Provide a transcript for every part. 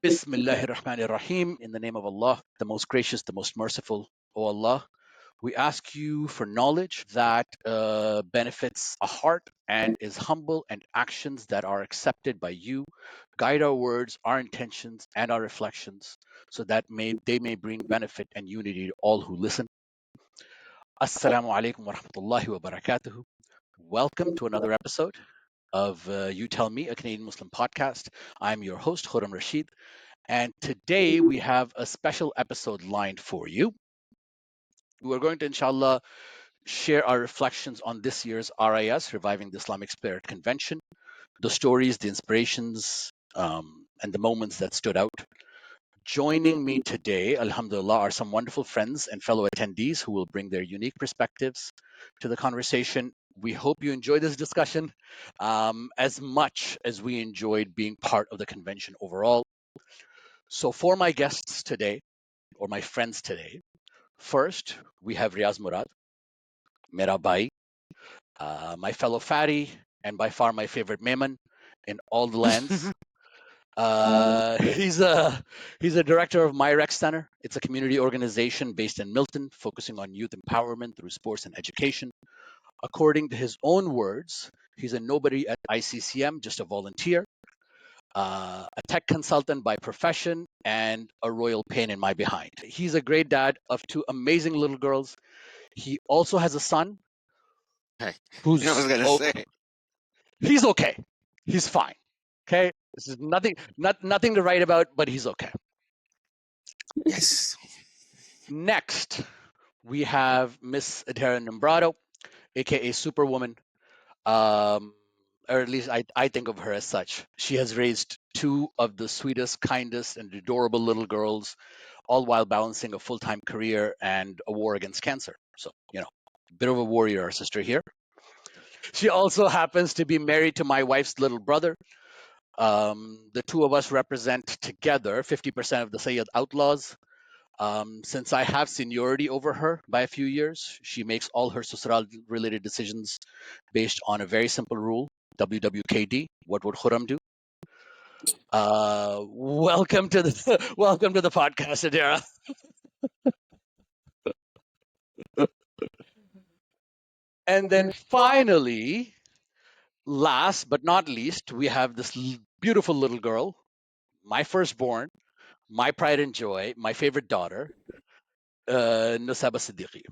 Bismillahir Rahmanir Rahim. In the name of Allah, the most gracious, the most merciful. O Allah, we ask you for knowledge that benefits a heart and is humble, and actions that are accepted by you. Guide our words, our intentions, and our reflections so that they may bring benefit and unity to all who listen. Assalamu alaikum wa rahmatullahi wa barakatuhu. Welcome to another episode of You Tell Me, a Canadian Muslim podcast. I'm your host, Khurram Rashid, and today we have a special episode lined for you. We're going to, inshallah, share our reflections on this year's RIS, Reviving the Islamic Spirit Convention, the stories, the inspirations, and the moments that stood out. Joining me today, alhamdulillah, are some wonderful friends and fellow attendees who will bring their unique perspectives to the conversation. We hope you enjoy this discussion as much as we enjoyed being part of the convention overall. So for my guests today, or my friends today, first, we have Riaz Murad, Mera Bhai, my fellow fatty, and by far my favorite Mehman in all the lands. He's a director of My Rec Center. It's a community organization based in Milton, focusing on youth empowerment through sports and education. According to his own words, he's a nobody at ICCM, just a volunteer, a tech consultant by profession, and a royal pain in my behind. He's a great dad of two amazing little girls. He also has a son who's I was gonna say. He's okay. He's fine. Okay, this is nothing to write about, but he's okay. Yes. Next, we have Miss Adhara Nombrado, aka Superwoman, or at least I think of her as such. She has raised two of the sweetest, kindest, and adorable little girls, all while balancing a full-time career and a war against cancer. So, a bit of a warrior, our sister here. She also happens to be married to my wife's little brother. The two of us represent together 50% of the Sayyid Outlaws. Since I have seniority over her by a few years, she makes all her Susral-related decisions based on a very simple rule, WWKD, what would Khurram do? Welcome to the podcast, Adhara. And then finally, last but not least, we have this beautiful little girl, my firstborn, my pride and joy, my favorite daughter, Nusaibah Siddiqui.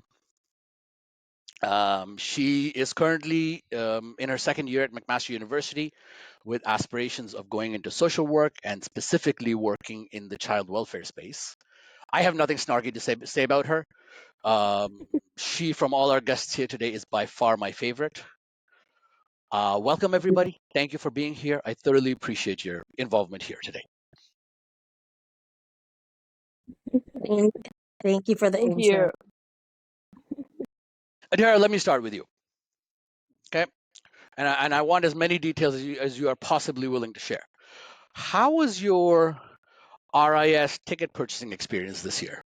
She is currently in her second year at McMaster University with aspirations of going into social work and specifically working in the child welfare space. I have nothing snarky to say about her. She, from all our guests here today, is by far my favorite. Welcome, everybody. Thank you for being here. I thoroughly appreciate your involvement here today. Thank you for the Thank intro. you. Adhara, let me start with you. Okay. And I want as many details as you are possibly willing to share. How was your RIS ticket purchasing experience this year?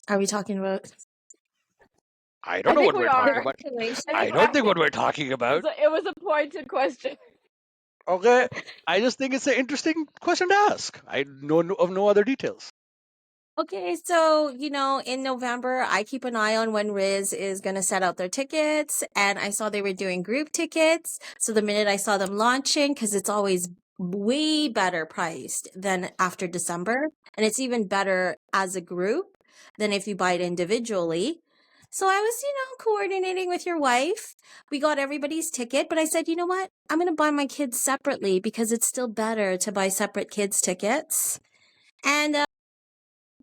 Are we talking about? I don't know what we we're are. talking about. I don't think what we're talking about. It was a pointed question. Okay. I just think it's an interesting question to ask. I know of no other details. Okay, so, in November, I keep an eye on when RIS is going to set out their tickets, and I saw they were doing group tickets. So the minute I saw them launching, because it's always way better priced than after December, and it's even better as a group than if you buy it individually. So I was, coordinating with your wife. We got everybody's ticket, but I said, you know what? I'm going to buy my kids separately because it's still better to buy separate kids tickets. And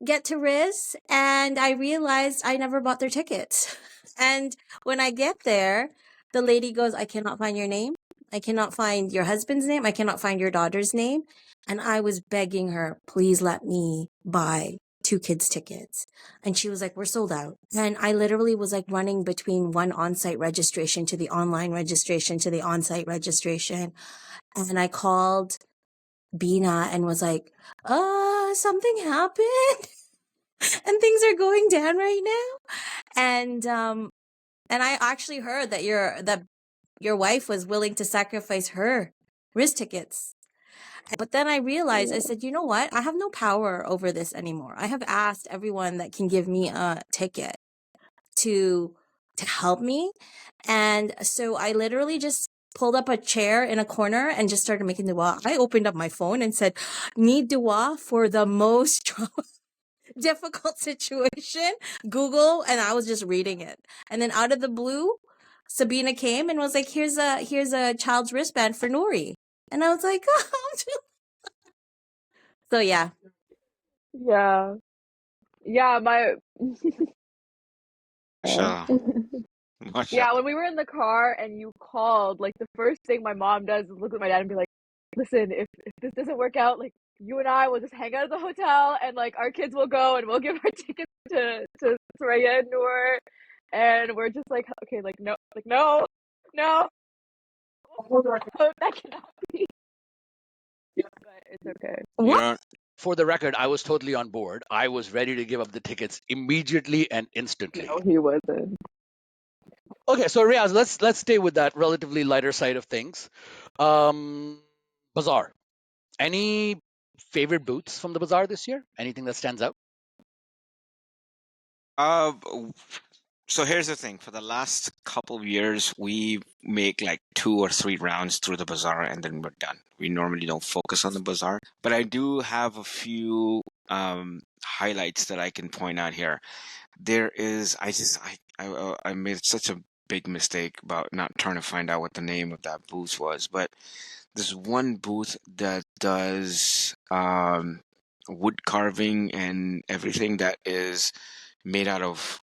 get to RIS, and I realized I never bought their tickets. And when I get there, the lady goes, I cannot find your name. I cannot find your husband's name. I cannot find your daughter's name. And I was begging her, please let me buy 2 kids' tickets. And she was like, we're sold out. And I literally was like running between one on-site registration to the online registration to the on-site registration. And I called Bina and was like, something happened and things are going down right now. And I actually heard that your wife was willing to sacrifice her RIS tickets. But then I realized, I said, you know what? I have no power over this anymore. I have asked everyone that can give me a ticket to help me. And so I literally just pulled up a chair in a corner and just started making dua. I opened up my phone and said, need dua for the most difficult situation. Google, and I was just reading it. And then out of the blue, Sabina came and was like, here's a child's wristband for Nuri. And I was like, oh. So yeah. Yeah. Yeah, my Mashallah. Mashallah. yeah, when we were in the car and you called, like the first thing my mom does is look at my dad and be like, listen, if this doesn't work out, like you and I will just hang out at the hotel and like our kids will go and we'll give our tickets to Soraya and Noor, and we're just like, okay, like no, no, that cannot be. But it's okay. You What? don't. For the record, I was totally on board. I was ready to give up the tickets immediately and instantly. No, he wasn't. Okay, so Riaz, let's stay with that relatively lighter side of things. Bazaar. Any favorite booths from the Bazaar this year? Anything that stands out? Uh, so here's the thing. For the last couple of years, we make like 2 or 3 rounds through the bazaar and then we're done. We normally don't focus on the bazaar, but I do have a few highlights that I can point out here. There is, I made such a big mistake about not trying to find out what the name of that booth was, but there's one booth that does wood carving and everything that is made out of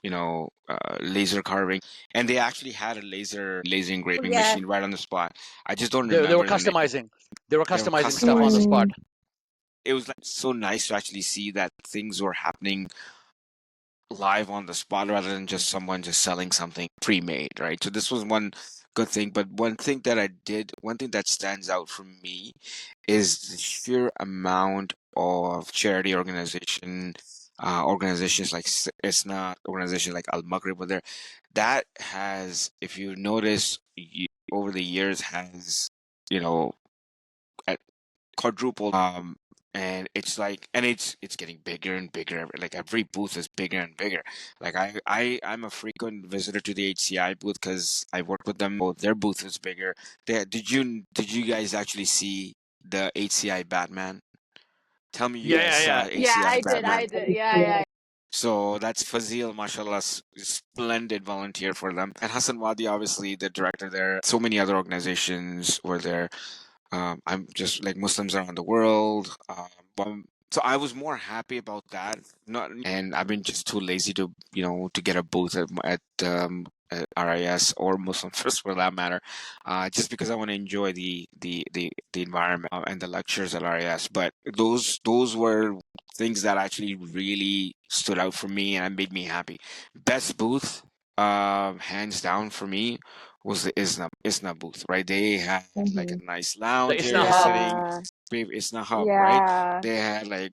laser carving, and they actually had a laser engraving Yeah. machine right on the spot. I just don't They were remember the name. customizing. They were They were customizing stuff on the spot. It was like so nice to actually see that things were happening live on the spot rather than just someone just selling something pre-made, right? So this was one good thing. But one thing that stands out for me is the sheer amount of charity organizations like ISNA, organizations like Al Maghrib, were there. That has, if you notice, over the years has, at quadrupled. And it's getting bigger and bigger. Like every booth is bigger and bigger. Like I'm a frequent visitor to the HCI booth because I work with them. Their booth is bigger. Did you guys actually see the HCI Batman? Tell me you guys saw Yeah. Yeah, HCI Batman. I did. Yeah. So that's Fazil, mashallah, splendid volunteer for them. And Hassan Wadi, obviously the director there. So many other organizations were there. I'm just like Muslims around the world. So I was more happy about that. Not, and I've been just too lazy to get a booth at RIS or Muslim First for that matter, just because I want to enjoy the environment and the lectures at RIS. But those were things that actually really stood out for me and made me happy. Best booth, hands down for me, was the ISNA booth, right? They had like a nice The lounge ISNA area Hub. sitting, Yeah. babe, ISNA hub, right? Yeah. They had like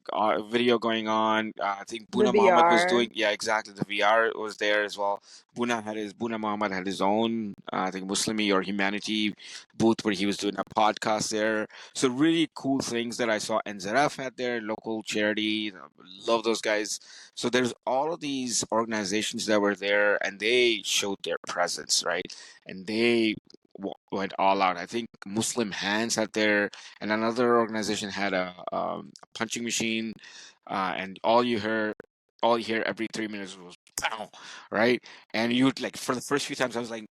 video going on. I think The Buna Muhammad was VR. doing, yeah, exactly. The VR was there as well. Buna Muhammad had his own, I think Muslimi or Humanity booth where he was doing a podcast there. So really cool things that I saw. And Zaraf had their local charity. Love those guys. So there's all of these organizations that were there and they showed their presence, right? And they went all out. I think Muslim Hands had their, and another organization had a punching machine, and all you hear every 3 minutes was pow, right? And you would like for the first few times, I was like,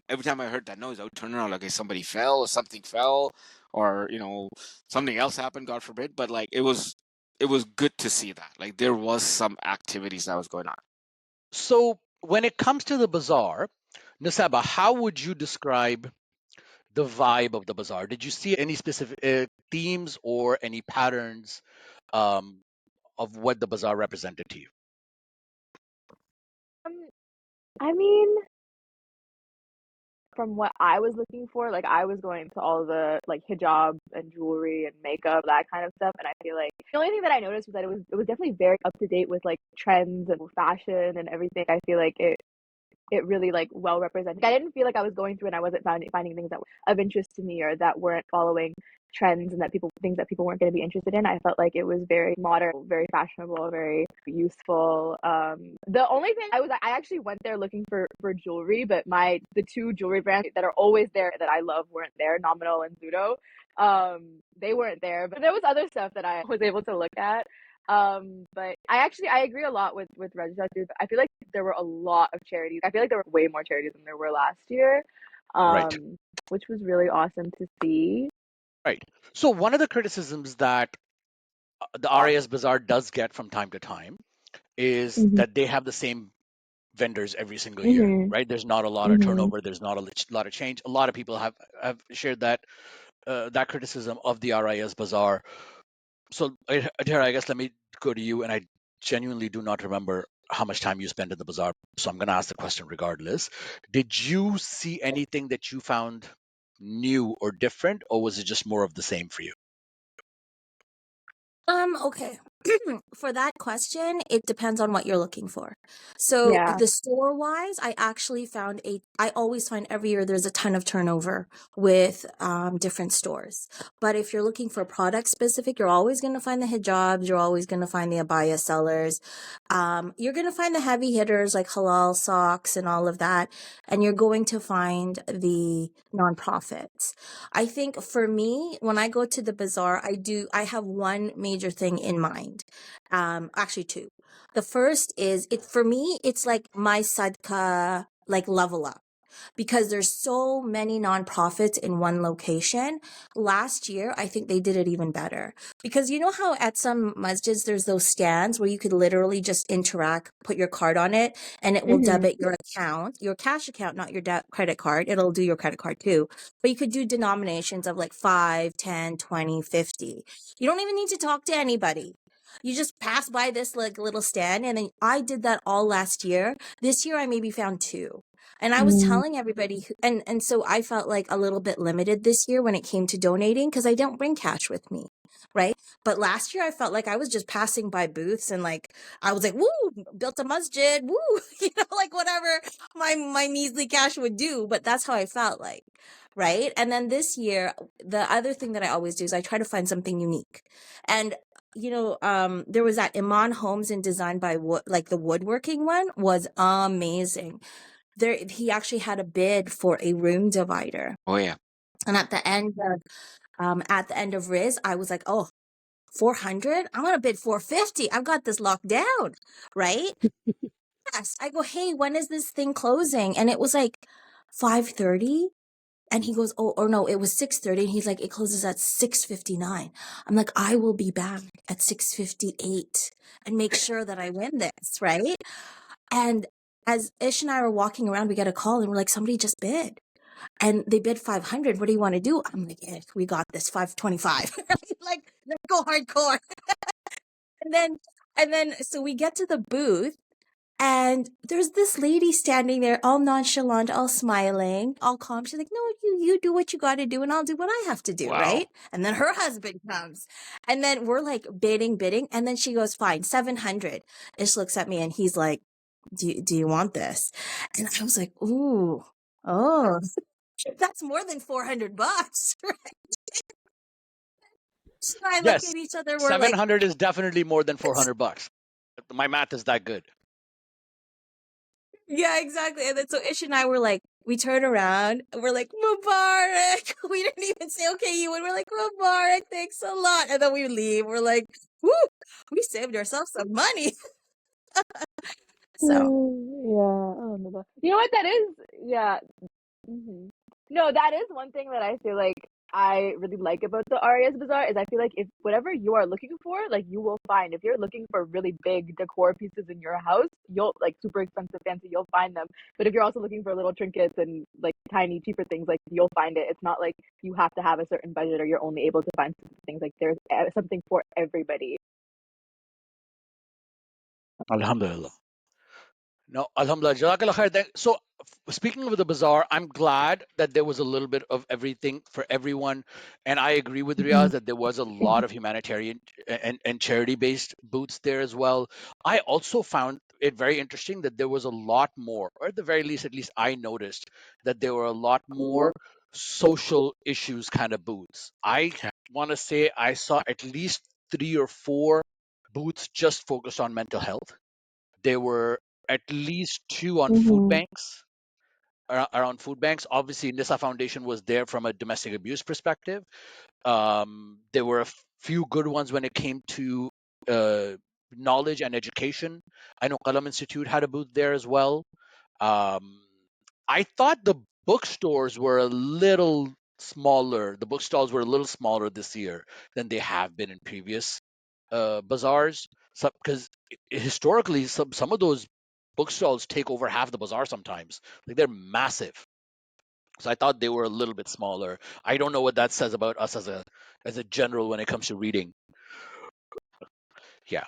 every time I heard that noise, I would turn around like if somebody fell or something fell, or something else happened, God forbid. But like it was good to see that like there was some activities that was going on. So when it comes to the Bazaar, Nusaibah, how would you describe the vibe of the Bazaar? Did you see any specific themes or any patterns um, of what the Bazaar represented to you? I mean, from what I was looking for, like I was going to all the like hijab and jewelry and makeup, that kind of stuff. And I feel like the only thing that I noticed was that it was definitely very up to date with like trends and fashion and everything. I feel like it really like well represented. I didn't feel like I was going through and I wasn't finding things that were of interest to me or that weren't following trends and that things that people weren't going to be interested in. I felt like it was very modern, very fashionable, very useful. The only thing I actually went there looking for jewelry, but the two jewelry brands that are always there that I love weren't there, Nominal and Zudo. They weren't there, but there was other stuff that I was able to look at. But I agree a lot with Rajat. I feel like there were a lot of charities. I feel like there were way more charities than there were last year, Right. which was really awesome to see. Right. So one of the criticisms that the RIS Bazaar does get from time to time is Mm-hmm. that they have the same vendors every single year, Mm-hmm. right? There's not a lot of Mm-hmm. turnover. There's not a lot of change. A lot of people have shared that criticism of the RIS Bazaar. So, Adhara, I guess let me go to you. And I genuinely do not remember how much time you spent in the bazaar. So I'm going to ask the question regardless. Did you see anything that you found new or different, or was it just more of the same for you? Okay. For that question, it depends on what you're looking for. So Yeah. the store wise, I always find every year there's a ton of turnover with different stores. But if you're looking for product specific, you're always going to find the hijabs, you're always going to find the abaya sellers. You're going to find the heavy hitters like halal socks and all of that. And you're going to find the nonprofits. I think for me, when I go to the bazaar, I have one major thing in mind. Actually two. The first is for me, it's like my sadka, like level up because there's so many nonprofits in one location. Last year, I think they did it even better because you know how at some masjids there's those stands where you could literally just interact, put your card on it, and it will Mm-hmm. debit your account, your cash account, not your credit card. It'll do your credit card too. But you could do denominations of like 5, 10, 20, 50. You don't even need to talk to anybody. You just pass by this like little stand, and then I did that all last year. This year, I maybe found two. And I was telling everybody, and so I felt like a little bit limited this year when it came to donating because I don't bring cash with me, right? But last year I felt like I was just passing by booths and like I was like, "Woo, built a masjid, woo," like whatever my measly cash would do. But that's how I felt like, right? And then this year, the other thing that I always do is I try to find something unique, and there was that Iman Homes and Design by Wood, like the woodworking one was amazing. He actually had a bid for a room divider, Oh yeah. and at the end of RIS, I was like, oh, 400, I'm gonna bid 450. I've got this locked down, right? Yes, I go, hey, when is this thing closing? And it was like 5:30. And he goes, oh, or no, it was 6:30. And he's like, it closes at 6:59. I'm like, I will be back at 6:58 and make sure that I win this, right? And as Ish and I were walking around, we get a call and we're like, somebody just bid. And they bid 500. What do you want to do? I'm like, yeah, we got this, 525. Like, let's go hardcore. And then, so we get to the booth and there's this lady standing there, all nonchalant, all smiling, all calm. She's like, no, you do what you got to do and I'll do what I have to do, Wow. right? And then her husband comes. And then we're like bidding. And then she goes, fine, 700. Ish looks at me and he's like, do you want this? And I was like, ooh, oh, that's more than $400. So I look Yes, at each other. We're like, 700 is definitely more than $400. My math is that good. yeah, exactly. And then so Ish and I were like, we turn around and we're like, Mubarak. We didn't even say, okay, you. And we're like, Mubarak, thanks a lot. And then we leave. We're like, woo, we saved ourselves some money. So, Yeah. Oh my God. You know what that is? Yeah. Hmm. No, that is one thing that I feel like I really like about the RIS Bazaar is I feel like if whatever you are looking for, like you will find. If you're looking for really big decor pieces in your house, you'll like super expensive, fancy, you'll find them. But if you're also looking for little trinkets and like tiny, cheaper things, like you'll find it. It's not like you have to have a certain budget or you're only able to find things. Like there's something for everybody. Alhamdulillah. No, Alhamdulillah. Jazakallah khair. So, speaking of the bazaar, I'm glad that there was a little bit of everything for everyone. And I agree with Mm-hmm. Riaz that there was a lot of humanitarian and charity based booths there as well. I also found it very interesting that there was a lot more, or at the very least, at least I noticed that there were a lot more social issues kind of booths. I want to say I saw at least 3 or 4 booths just focused on mental health. There were at least 2 on food Mm-hmm. banks, around food banks. Obviously, Nisa Foundation was there from a domestic abuse perspective. There were a few good ones when it came to uh, knowledge and education. I know Qalam Institute had a booth there as well. Um, I thought the bookstores were a little smaller. The bookstalls were a little smaller this year than they have been in previous bazaars. Because historically, some of those bookstalls take over half the bazaar sometimes. Like they're massive. So I thought they were a little bit smaller. I don't know what that says about us as a general when it comes to reading. Yeah.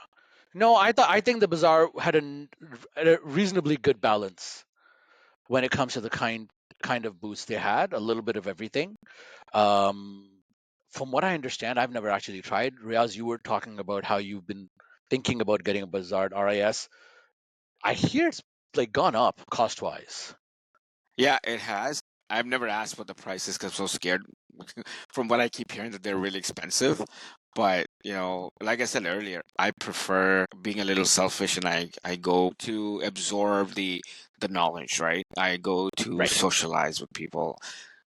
No, I think the bazaar had a reasonably good balance when it comes to the kind of booths they had, a little bit of everything. Um, from what I understand, I've never actually tried. Riaz, you were talking about how you've been thinking about getting a bazaar at RIS. I hear it's like gone up cost wise. Yeah, it has. I've never asked what the price is because I'm so scared. From what I keep hearing, that they're really expensive. But, like I said earlier, I prefer being a little selfish, and I go to absorb the knowledge, right? I go to Right. socialize with people.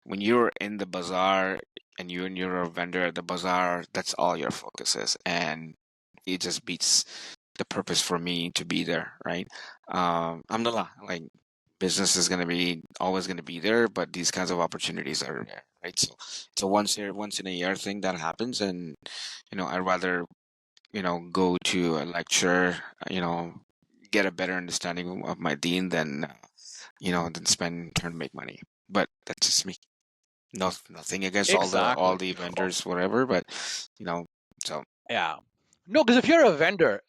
When you're in the bazaar and you're a vendor at the bazaar, that's all your focus is. And it just beats the purpose for me to be there, right? Alhamdulillah, like business is gonna be always gonna be there, but these kinds of opportunities are there, right? So it's a once in a year thing that happens, and I'd rather go to a lecture, get a better understanding of my deen than spend trying to make money. But that's just me. No, nothing against all Exactly. the vendors, whatever, but you know, so Yeah. No, because if you're a vendor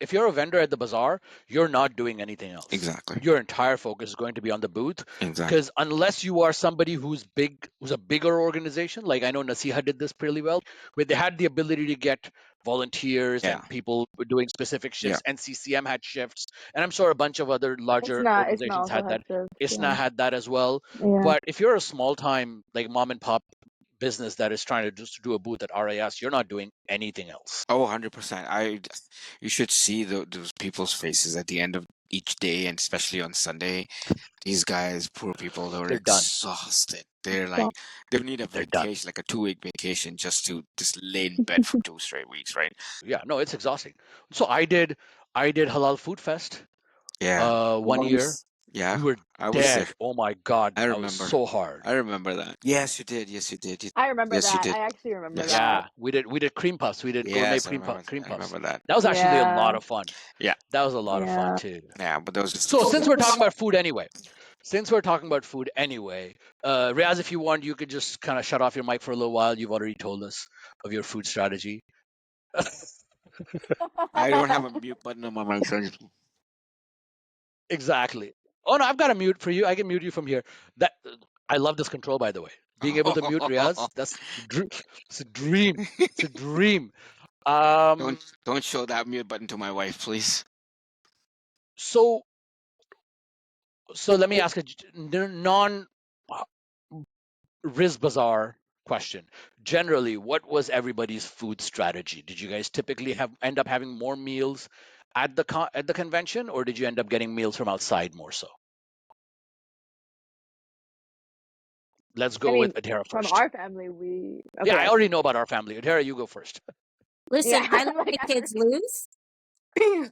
at the bazaar, you're not doing anything else. exactly, Your entire focus is going to be on the booth. exactly, Because unless you are somebody who's a bigger organization, like I know Nasiha did this pretty well, where they had the ability to get volunteers yeah, and people doing specific yeah. shifts. NCCM had shifts, and I'm sure a bunch of other It's larger not. It's not organizations also had had that. shifts. ISNA Yeah. had that as well. Yeah. But if you're a small time like mom and pop business that is trying to just do a booth at RAS, you're not doing anything else. Oh, 100%. You should see those people's faces at the end of each day, and especially on Sunday. These guys, poor people, they were They're done. exhausted. They're So like, they need a They're done. vacation, like a 2 week vacation, just to just lay in bed for 2 straight weeks, right? Yeah, no, it's exhausting. So I did Halal Food Fest Yeah. one year. Yeah. We were I was there. dead. Oh my god, I that was remember. so hard. I remember that. Yes, you did. Yes, you did. I remember Yes, you that. did. I actually remember Yes. that. Yeah, we did cream puffs. We did gourmet Yes, I remember. cream I puffs. remember that. That was actually a lot Yeah. of fun. Yeah. That was a lot of fun Yeah. too. Yeah, but that was just a So few since we're days. talking about food anyway, Riaz, if you want, you could just kind of shut off your mic for a little while. You've already told us of your food strategy. I don't have a mute button on my mic, so Exactly. Oh no, I've got a mute for you. I can mute you from here. That I love this control, by the way. Being able to mute Riaz, it's a dream. It's a dream. don't Um. don't show that mute button to my wife, please. So let me ask a non Riz Bazaar question. Generally, what was everybody's food strategy? Did you guys typically end up having more meals at the convention, or did you end up getting meals from outside more so? Let's I go with mean, Adhara from first. our family, we Yeah, I okay. already know about our family. Adhara, you go first. Yeah. Listen, I let Like my kids loose.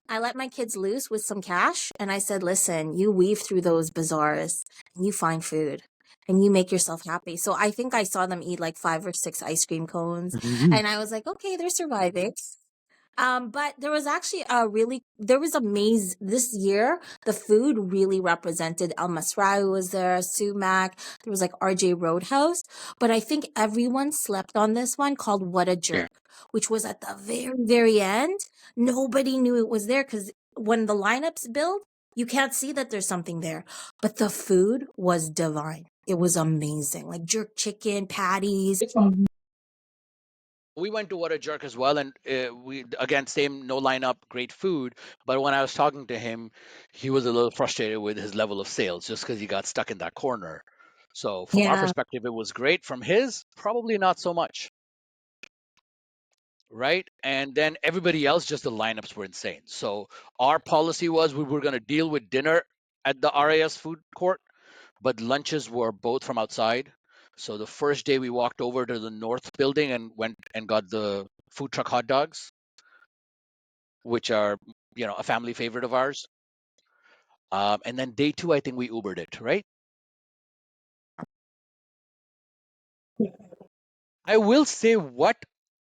I let my kids loose with some cash, and I said, listen, you weave through those bazaars and you find food and you make yourself happy. So I think I saw them eat like 5 or 6 ice cream cones, and I was like, okay, they're surviving. But there was actually there was a maze this year. The food really represented Al Masrai was there, Sumac, there was like RJ Roadhouse. But I think everyone slept on this one called What a Yeah. Jerk, which was at the very, very end. Nobody knew it was there because when the lineups build, you can't see that there's something there. But the food was divine. It was amazing. Like jerk chicken, patties. We went to What a Jerk as well, and we again same no lineup, great food. But when I was talking to him, he was a little frustrated with his level of sales just because he got stuck in that corner. So from our Yeah. perspective, it was great. From his, probably not so much, right? And then everybody else, just the lineups were insane. So our policy was we were going to deal with dinner at the RAS food court, but lunches were both from outside. So the first day we walked over to the north building and went and got the food truck hot dogs, which are a family favorite of ours. And then day two, I think we Ubered it, right? I will say what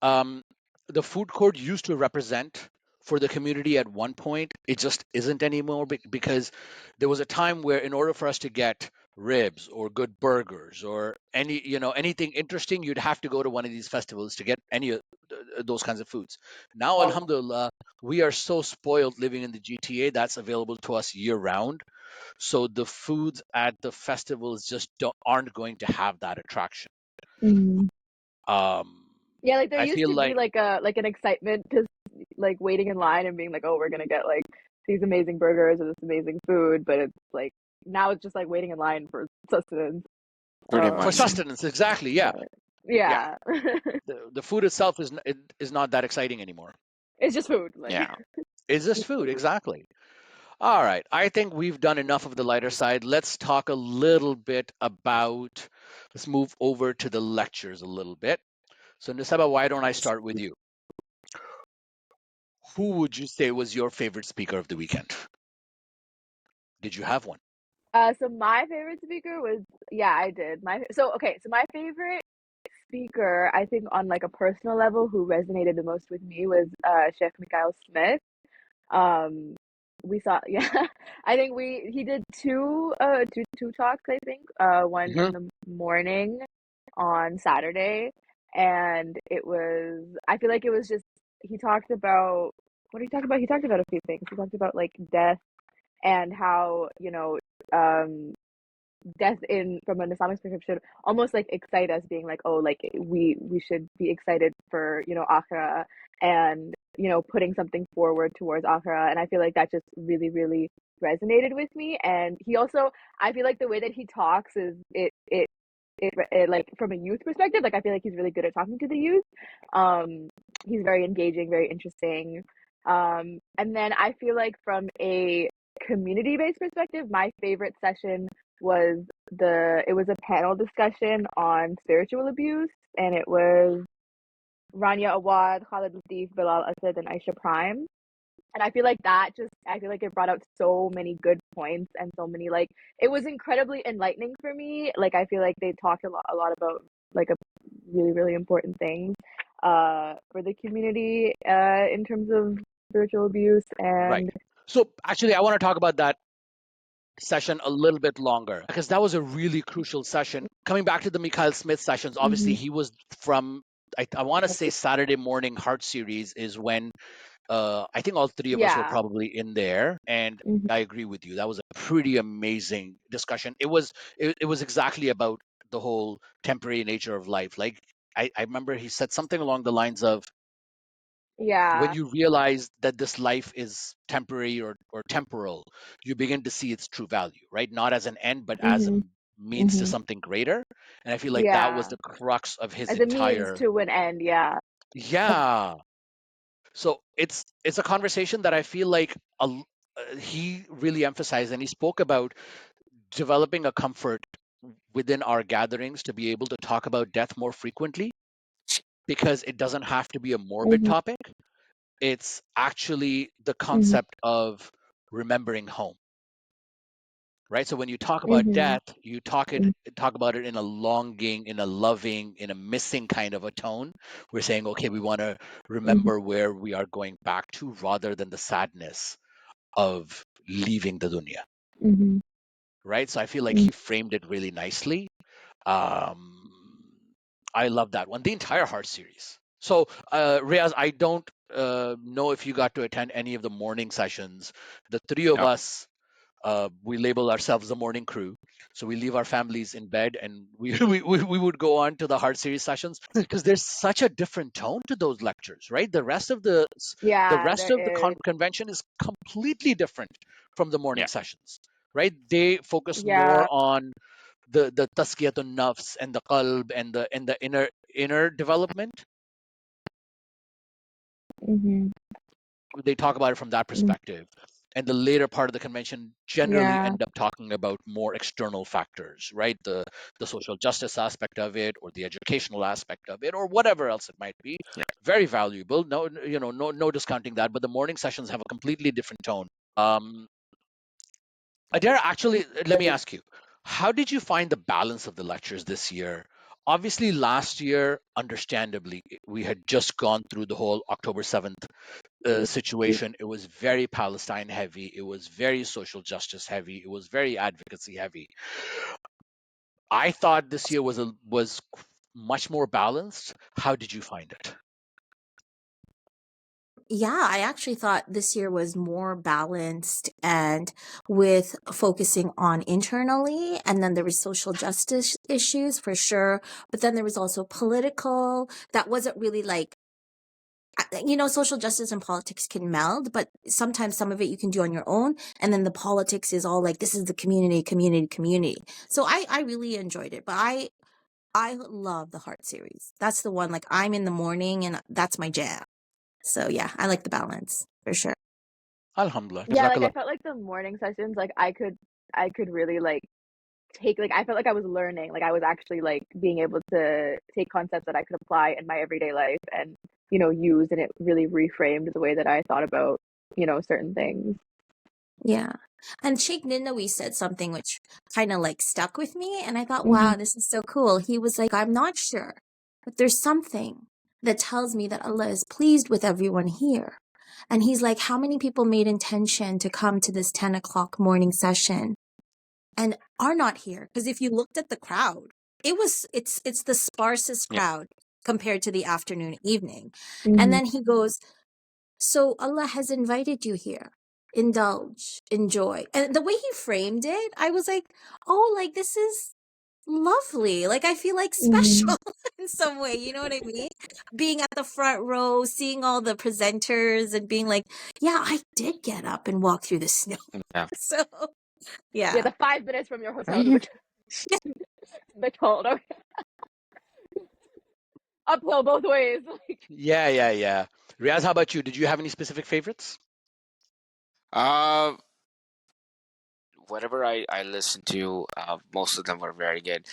um, the food court used to represent for the community at one point, it just isn't anymore because there was a time where in order for us to get ribs or good burgers or anything interesting, you'd have to go to one of these festivals to get any of those kinds of foods. Now, alhamdulillah, we are so spoiled living in the GTA that's available to us year round. So the foods at the festivals just aren't going to have that attraction. Mm. Um, Yeah, like there I used feel to be like like an excitement to like waiting in line and being like, oh, we're gonna get like these amazing burgers or this amazing food, but it's like now it's just like waiting in line for sustenance. Pretty for much. sustenance, exactly. Yeah, But yeah. yeah, The food itself is not that exciting anymore. it's just food. Like Yeah. It's just just food, food. exactly. All right. I think we've done enough of the lighter side. Let's talk a little bit about. Let's move over to the lectures a little bit. So, Nisaba, why don't I start with you? Who would you say was your favorite speaker of the weekend? Did you have one? So my favorite speaker was yeah, I did. So my favorite speaker, I think on like a personal level, who resonated the most with me was Chef Mikhail Smith. Um, we saw yeah, I think we he did two talks, I think. One Hmm. in the morning on Saturday, and it was I feel like it was just he talked about what did he talk about? He talked about a few things. He talked about like death and how, um death in from an Islamic perspective should almost like excite us, being like, oh, like we should be excited for akhira, and putting something forward towards akhira. And I feel like that just really really resonated with me. And he also, I feel like the way that he talks is it like from a youth perspective, like I feel like he's really good at talking to the youth. um he's very engaging, very interesting. And then I feel like from a community based perspective, my favorite session was it was a panel discussion on spiritual abuse, and it was Rania Awad, Khalid Latif, Bilal Asad, and Aisha Prime. And I feel like it brought out so many good points, and so many, like, it was incredibly enlightening for me. Like I feel like they talked a lot about like a really really important things for the community in terms of spiritual abuse. Right. And So, actually, I want to talk about that session a little bit longer because that was a really crucial session. Coming back to the Mikhail Smith sessions, obviously mhm, he was from, I want to say Saturday morning Heart series is when I think all three of us were yeah, probably in there, and mhm, I agree with you. That was a pretty amazing discussion. It was exactly about the whole temporary nature of life. Like I remember he said something along the lines of when yeah, you realize that this life is temporary or temporal, you begin to see its true value, right? Not as an end, but as a mhm, means to mhm, something greater. And I feel like that was yeah, the crux of his as a means entire. to an end. Yeah. Yeah. So it's a conversation that I feel like he really emphasized, and he spoke about developing a comfort within our gatherings to be able to talk about death more frequently because it doesn't have to be a morbid Mhm, topic. It's actually the mhm, concept of remembering home, right? So when you talk about mhm, death, you talk about it in a longing, in a loving, in a missing kind of a tone. We're saying, okay, we want to mhm, remember where we are going back to rather than the sadness of leaving the dunya, mhm, right? So I feel like mhm. he framed it really nicely. Um, I love that one, the entire Heart series. So, Riaz, I don't know if you got to attend any of the morning sessions. The three of No. us We label ourselves the morning crew. So we leave our families in bed and we would go on to the Heart Series sessions because there's such a different tone to those lectures, right? The Yeah, rest there of the is. convention is completely different from the morning Yeah. sessions, right? They focus Yeah. more on the taskiyatun nafs and the qalb and the inner development. Hmm. They talk about it from that perspective. And the later part of the convention generally Yeah. end up talking about more external factors, right? The social justice aspect of it, or the educational aspect of it, or whatever else it might be. Yeah. Very valuable. No, no discounting that. But the morning sessions have a completely different tone. Adhara, actually, let me ask you, how did you find the balance of the lectures this year? Obviously, last year, understandably, we had just gone through the whole October 7th situation. It was very Palestine heavy. It was very social justice heavy. It was very advocacy heavy. I thought this year was much more balanced. How did you find it? Yeah, I actually thought this year was more balanced and with focusing on internally. And then there was social justice issues for sure. But then there was also political. That wasn't really like, social justice and politics can meld, but sometimes some of it you can do on your own. And then the politics is all like, this is the community, community, community. So I really enjoyed it. But I love the Heart series. That's the one, like, I'm in the morning and that's my jam. So yeah, I like the balance for sure. Alhamdulillah. Yeah, like Jazakallah. I felt like the morning sessions, like I could really like take, like I felt like I was learning, like I was actually like being able to take concepts that I could apply in my everyday life and use, and it really reframed the way that I thought about certain things. Yeah. And Sheikh Ninawi said something which kind of like stuck with me. And I thought, Hmm. wow, this is so cool. He was like, I'm not sure, but there's something that tells me that Allah is pleased with everyone here. And he's like, how many people made intention to come to this 10 o'clock morning session and are not here? Because if you looked at the crowd, it's the sparsest Yeah. crowd compared to the afternoon, evening. And Hmm. then he goes, so Allah has invited you here. Indulge, enjoy. And the way he framed it, I was like, oh, like this is lovely. Like I feel like Hmm. special in some way. You know what I mean? Being at the front row, seeing all the presenters and being like, yeah, I did get up and walk through the snow. Yeah. So Yeah, yeah. the 5 minutes from your hotel to the toll. Okay. Uphill both ways. Like, Yeah, yeah, yeah. Riaz, how about you? Did you have any specific favorites? Uh, whatever I listened to, most of them were very good.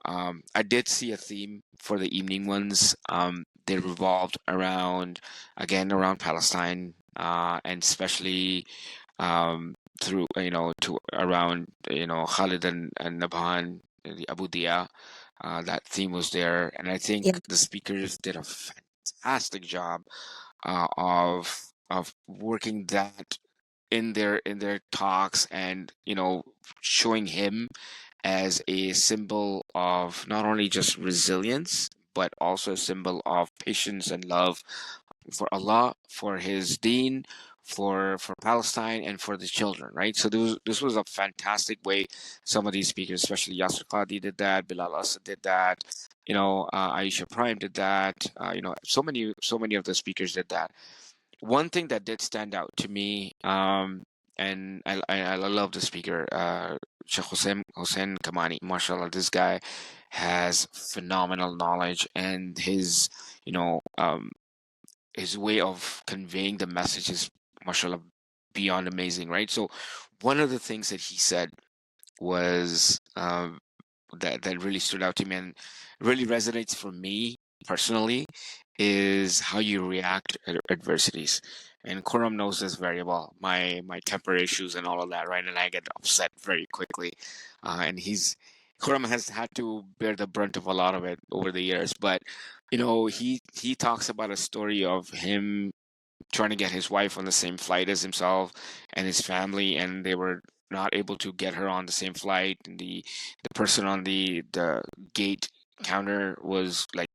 I did see a theme for the evening ones. They revolved around, again, around Palestine, and especially through, to around, Khalid and Nabhan, the Abu Dia. That theme was there, and I think Yeah. the speakers did a fantastic job of working that in their talks, and showing him as a symbol of not only just resilience, but also a symbol of patience and love for Allah, for his deen, for Palestine, and for the children, right? So this was a fantastic way some of these speakers, especially Yasser Qadi, did that, Bilal Asad did that, Aisha Prime did that, so many of the speakers did that. One thing that did stand out to me, and I love the speaker, Sheikh Hussein Kamani. Mashallah, this guy has phenomenal knowledge, and his way of conveying the message is, mashallah, beyond amazing, right? So, one of the things that he said was, that really stood out to me and really resonates for me personally, is how you react at adversities. And Kuram knows this very well. My temper issues and all of that, right? And I get upset very quickly. And Kuram has had to bear the brunt of a lot of it over the years. But he talks about a story of him trying to get his wife on the same flight as himself and his family, and they were not able to get her on the same flight. And the person on the gate counter was like,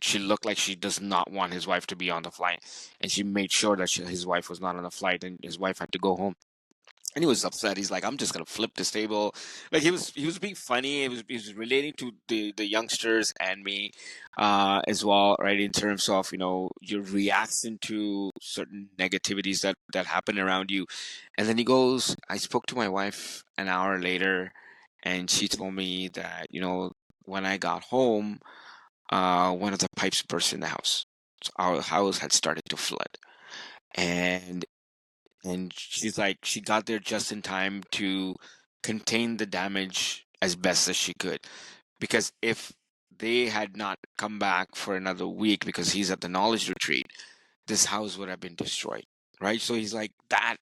she looked like she does not want his wife to be on the flight, and she made sure that his wife was not on the flight, and his wife had to go home. and he was upset. He's like, I'm just gonna flip this table. Like he was being funny. He was relating to the youngsters and me, as well, right? In terms of your reaction to certain negativities that happen around you. And then he goes, I spoke to my wife an hour later, and she told me that when I got home, one of the pipes burst in the house. So our house had started to flood, and she's like, she got there just in time to contain the damage as best as she could. Because if they had not come back for another week because he's at the knowledge retreat, this house would have been destroyed, right? So he's like, that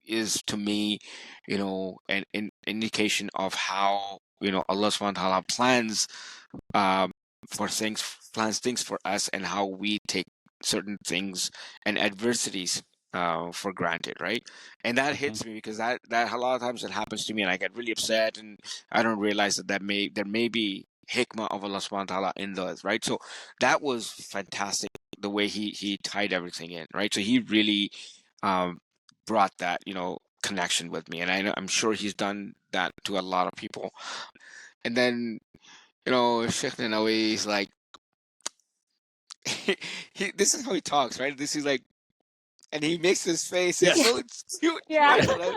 is to me, an indication of how Allah subhanahu wa ta'ala um, plans things for us, and how we take certain things and adversities for granted, right? And that Mhm. hits me because that a lot of times it happens to me, and I get really upset, and I don't realize there may be hikmah of Allah subhanahu wa ta'ala in those, right? So that was fantastic, the way he tied everything in, right? So he really um, brought that connection with me, and I'm sure he's done that to a lot of people. And then Sheikh Nanawi is like, this is how he talks, right? This is like, and he makes this face. It's Yes. so cute, Yeah. right?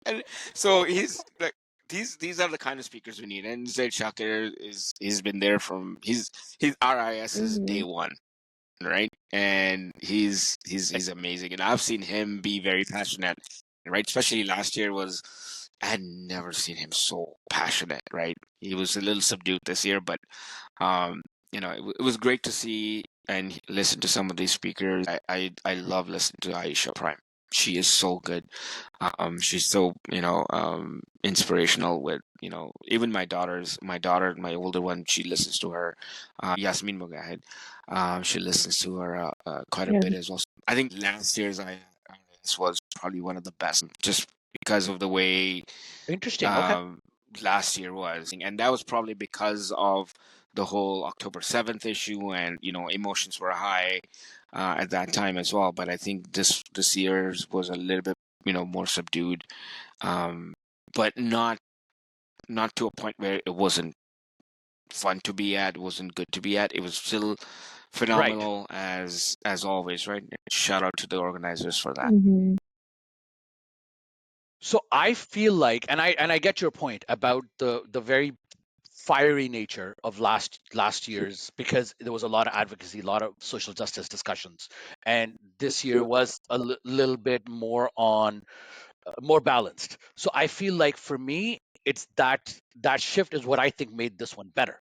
And so he's like, these are the kind of speakers we need. And Zaid Shakir he's been there from his RIS is hmm day one, right? And he's amazing. And I've seen him be very passionate, right? Especially last year I had never seen him so passionate, right? He was a little subdued this year, but um, it was great to see and listen to some of these speakers. I love listening to Aisha Prime. She is so good. She's so inspirational. With even my older one, she listens to her. Yasmin Mugahid, she listens to her quite a Yeah. bit as well. I think last year's IIS was probably one of the best, just because of the way Interesting. Okay. um, last year was, and that was probably because of the whole October 7th issue, and emotions were high at that time as well. But I think this year's was a little bit more subdued, um, but not to a point where it wasn't fun to be at, wasn't good to be at. It was still Right. phenomenal as always, right? Shout out to the organizers for that. hmm So I feel like, and I get your point about the very fiery nature of last year's, because there was a lot of advocacy, a lot of social justice discussions, and this year was a little bit more on more balanced. So I feel like for me, it's that shift is what I think made this one better,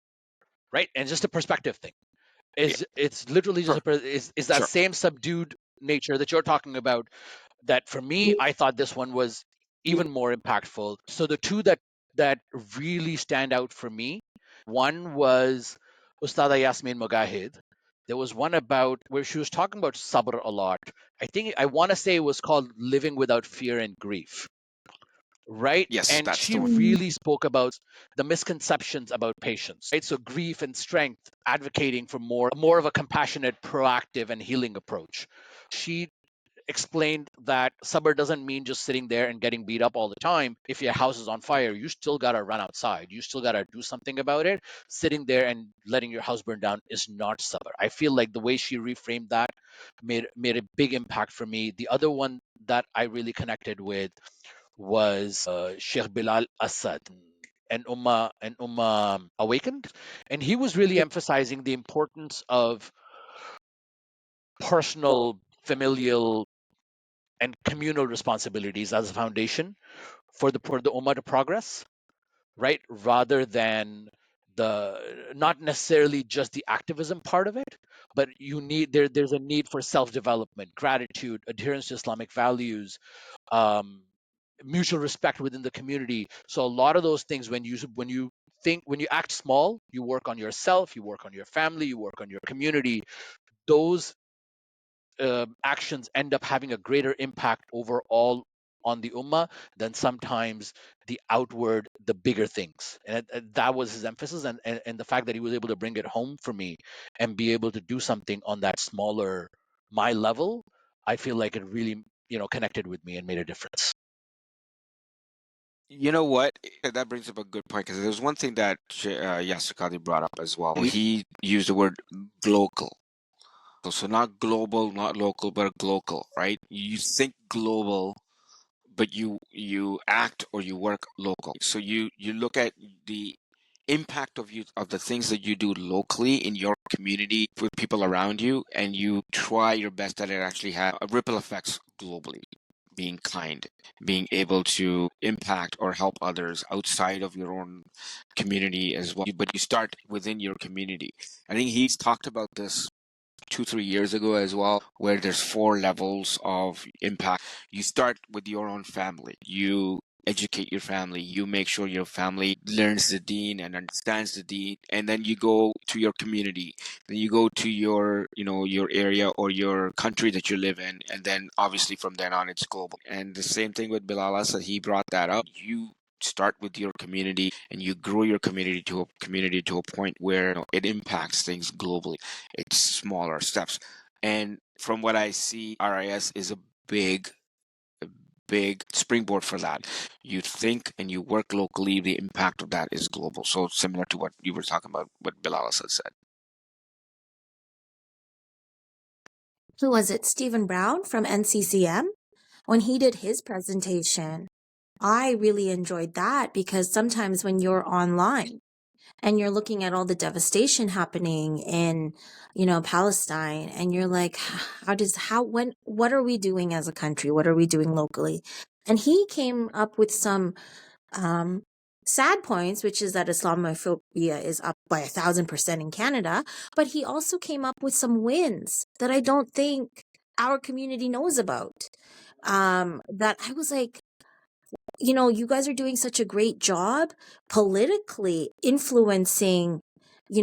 right? And just a perspective thing Yeah, is it's literally just sure, is that sure. same subdued nature that you're talking about, that for me I thought this one was even more impactful. So the two that really stand out for me, one was Ustada Yasmin Mogahid. There was one about where she was talking about sabr a lot. I think I want to say it was called Living Without Fear and Grief, right? Yes, And that's she the one. really spoke about the misconceptions about patience, right? So grief and strength, advocating for more of a compassionate, proactive, and healing approach. She explained that sabr doesn't mean just sitting there and getting beat up all the time. If your house is on fire, you still got to run outside. You still got to do something about it. Sitting there and letting your house burn down is not sabr. I feel like the way she reframed that made a big impact for me. The other one that I really connected with was Sheikh Bilal Assad and Ummah Awakened, and he was really emphasizing the importance of personal, familial, and communal responsibilities as a foundation for the Ummah to progress, right? Rather than the not necessarily just the activism part of it, but there's a need for self-development, gratitude, adherence to Islamic values, um, mutual respect within the community. So a lot of those things, when you act small, you work on yourself, you work on your family, you work on your community. Those actions end up having a greater impact overall on the ummah than sometimes the bigger things. And that was his emphasis, and the fact that he was able to bring it home for me and be able to do something on that smaller my level, I feel like it really connected with me and made a difference. You know what? That brings up a good point because there's one thing that Yasir Qadhi brought up as well. He used the word global. So not global, not local, but global, right? You think global, but you act or you work local. So you look at the impact of the things that you do locally in your community with people around you, and you try your best that it actually has a ripple effects globally. Being kind, being able to impact or help others outside of your own community as well. But you start within your community. I think he's talked about this 2-3 years ago as well, where there's 4 levels of impact. You start with your own family. You educate your family. You make sure your family learns the deen and understands the deen, and then you go to your community. Then you go to your area or your country that you live in, and then obviously from then on it's global. And the same thing with Bilal Asad, he brought that up. You start with your community and you grow your community to a point where it impacts things globally. It's smaller steps. And from what I see, RIS is a big, big springboard for that. You think and you work locally, the impact of that is global. So similar to what you were talking about, what Bilal has said. Who was it? Stephen Brown from NCCM? When he did his presentation, I really enjoyed that because sometimes when you're online and you're looking at all the devastation happening in, Palestine, and you're like, what are we doing as a country? What are we doing locally? And he came up with some sad points, which is that Islamophobia is up by 1,000% in Canada, but he also came up with some wins that I don't think our community knows about. That I was like, you guys are doing such a great job politically influencing,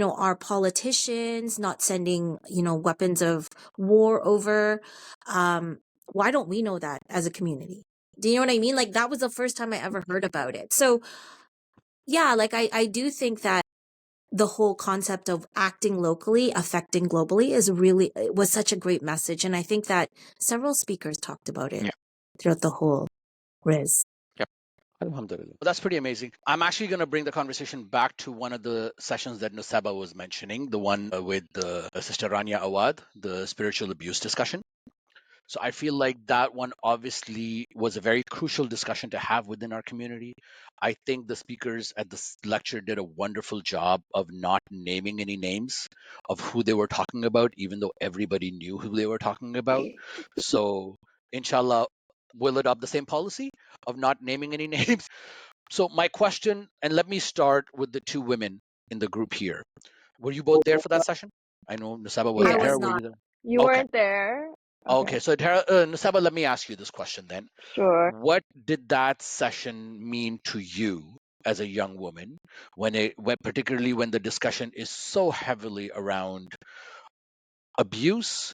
our politicians, not sending, weapons of war over. Why don't we know that as a community? Do you know what I mean? Like, that was the first time I ever heard about it. So, yeah, like, I do think that the whole concept of acting locally, affecting globally was such a great message. And I think that several speakers talked about it Yeah. throughout the whole RIS. Alhamdulillah. That's pretty amazing. I'm actually going to bring the conversation back to one of the sessions that Nusaibah was mentioning, the one with Sister Rania Awad, the spiritual abuse discussion. So I feel like that one obviously was a very crucial discussion to have within our community. I think the speakers at this lecture did a wonderful job of not naming any names of who they were talking about, even though everybody knew who they were talking about. So, inshallah, we'll adopt the same policy of not naming any names. So, my question, and let me start with the two women in the group here. Were you both there for that session? I know Nusaibah was. I Yeah. was Adhara, were not. you there? You Okay. weren't there? Okay. Okay, so Adhara, Nusaibah, let me ask you this question then. Sure. What did that session mean to you as a young woman particularly when the discussion is so heavily around abuse,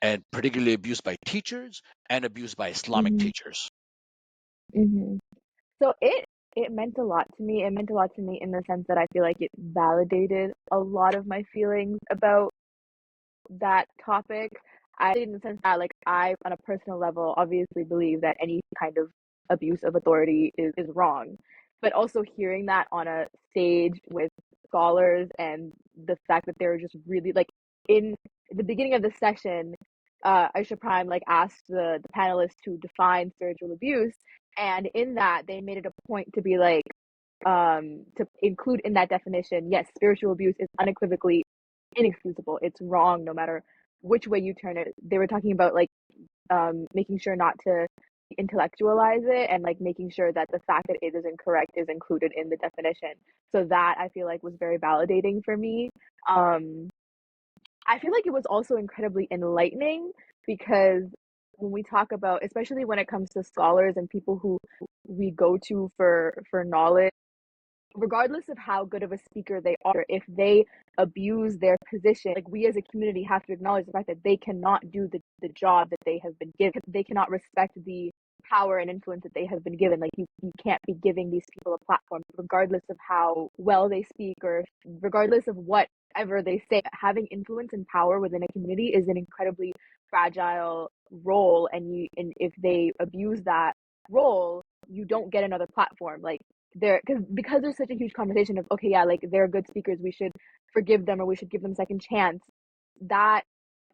and particularly abuse by teachers and abuse by Islamic hmm teachers? hmm So it meant a lot to me. It meant a lot to me in the sense that I feel like it validated a lot of my feelings about that topic. I in the sense that like I on a personal level obviously believe that any kind of abuse of authority is wrong. But also hearing that on a stage with scholars and the fact that they were just really like in the beginning of the session, Aisha Prime like asked the panelists to define spiritual abuse, and in that they made it a point to be like to include in that definition, yes, spiritual abuse is unequivocally inexcusable. It's wrong no matter which way you turn it. They were talking about like making sure not to intellectualize it and like making sure that the fact that it is incorrect is included in the definition. So that I feel like was very validating for me. I feel like it was also incredibly enlightening because when we talk about, especially when it comes to scholars and people who we go to for knowledge, regardless of how good of a speaker they are, if they abuse their position, like we as a community have to acknowledge the fact that they cannot do the job that they have been given. They cannot respect the power and influence that they have been given. Like you can't be giving these people a platform, regardless of how well they speak or regardless of whatever they say. Having influence and power within a community is an incredibly fragile role, and if they abuse that role, you don't get another platform. Like there, because there's such a huge conversation of, okay, yeah, like they're good speakers, we should forgive them or we should give them a second chance. That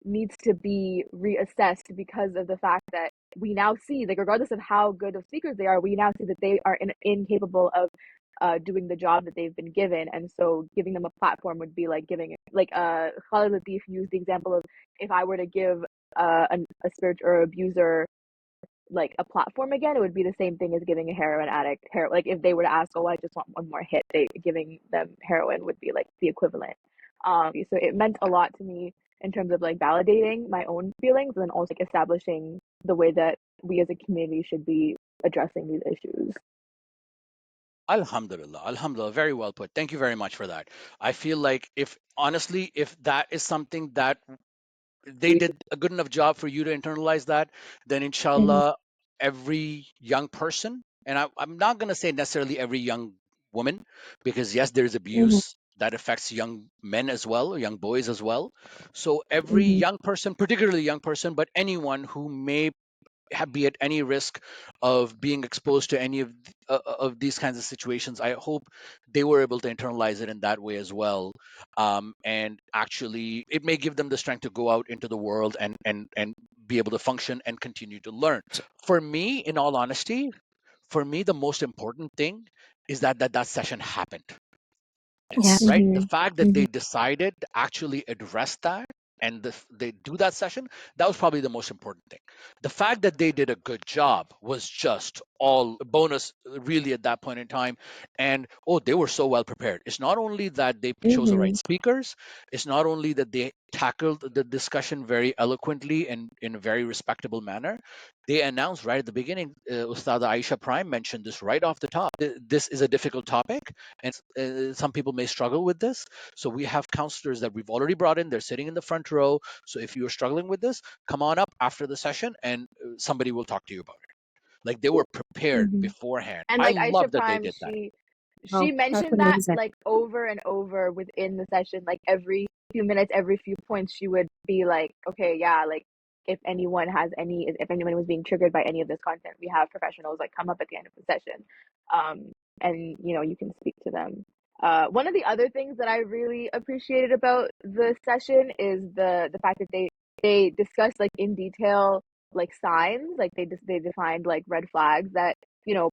needs to be reassessed because of the fact that we now see, like, regardless of how good of speakers they are, we now see that they are incapable of doing the job that they've been given. And so giving them a platform would be like giving, like, Khalid Latif used the example of, if I were to give a spiritual or abuser like a platform again, it would be the same thing as giving a heroin addict like if they were to ask, oh, I just want one more hit, giving them heroin would be like the equivalent. So it meant a lot to me in terms of like validating my own feelings, and then also like establishing the way that we as a community should be addressing these issues. Alhamdulillah, Alhamdulillah, very well put. Thank you very much for that. I feel like, if honestly, if that is something that they did a good enough job for you to internalize that, then inshallah, every young person, and I'm not going to say necessarily every young woman, because yes, there's abuse that affects young men as well, or young boys as well. So every young person, particularly young person, but anyone who may be at any risk of being exposed to any of these kinds of situations, I hope they were able to internalize it in that way as well. And actually, it may give them the strength to go out into the world and be able to function and continue to learn. For me, in all honesty, for me, the most important thing is that session happened. Yeah. Right? The fact that they decided to actually address that, and they do that session, that was probably the most important thing. The fact that they did a good job was just all bonus, really, at that point in time. And oh, they were so well prepared. It's not only that they chose the right speakers, it's not only that they tackled the discussion very eloquently and in a very respectable manner. They announced right at the beginning, Ustada Aisha Prime mentioned this right off the top. This is a difficult topic, and some people may struggle with this. So we have counselors that we've already brought in. They're sitting in the front row. So if you're struggling with this, come on up after the session, and somebody will talk to you about it. Like, they were prepared beforehand. And I like Aisha love that they Prime, did that. Oh, she that's mentioned that amazing. like over and over within the session, like every few minutes, every few points, she would be like, okay, yeah, like if anyone was being triggered by any of this content, we have professionals like come up at the end of the session, and you can speak to them. One of the other things that I really appreciated about the session is the fact that they discussed like in detail like signs, like they defined like red flags that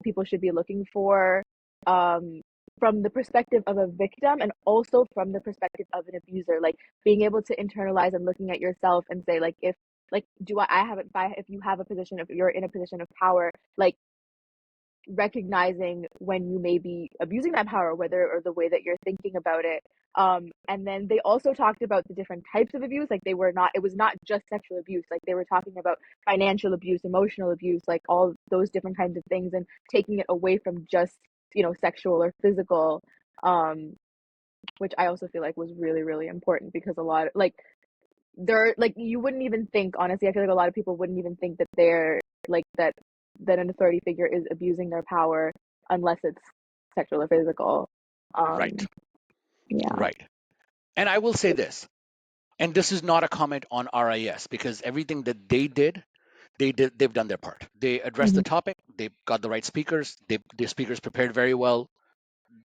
people should be looking for, um from the perspective of a victim and also from the perspective of an abuser, like being able to internalize and looking at yourself and say, like, if like do I have it by if you have a position, if you're in a position of power, like recognizing when you may be abusing that power, whether or the way that you're thinking about it. And then they also talked about the different types of abuse. Like it was not just sexual abuse. Like they were talking about financial abuse, emotional abuse, like all those different kinds of things, and taking it away from just sexual or physical. Which I also feel like was really, really important, because a lot of, like, you wouldn't even think, honestly, I feel like a lot of people wouldn't even think that they're like that an authority figure is abusing their power unless it's sexual or physical. Right, Yeah. right. And I will say this, and this is not a comment on RIS, because everything that they've done their part. They addressed the topic. They've got the right speakers. The speakers prepared very well.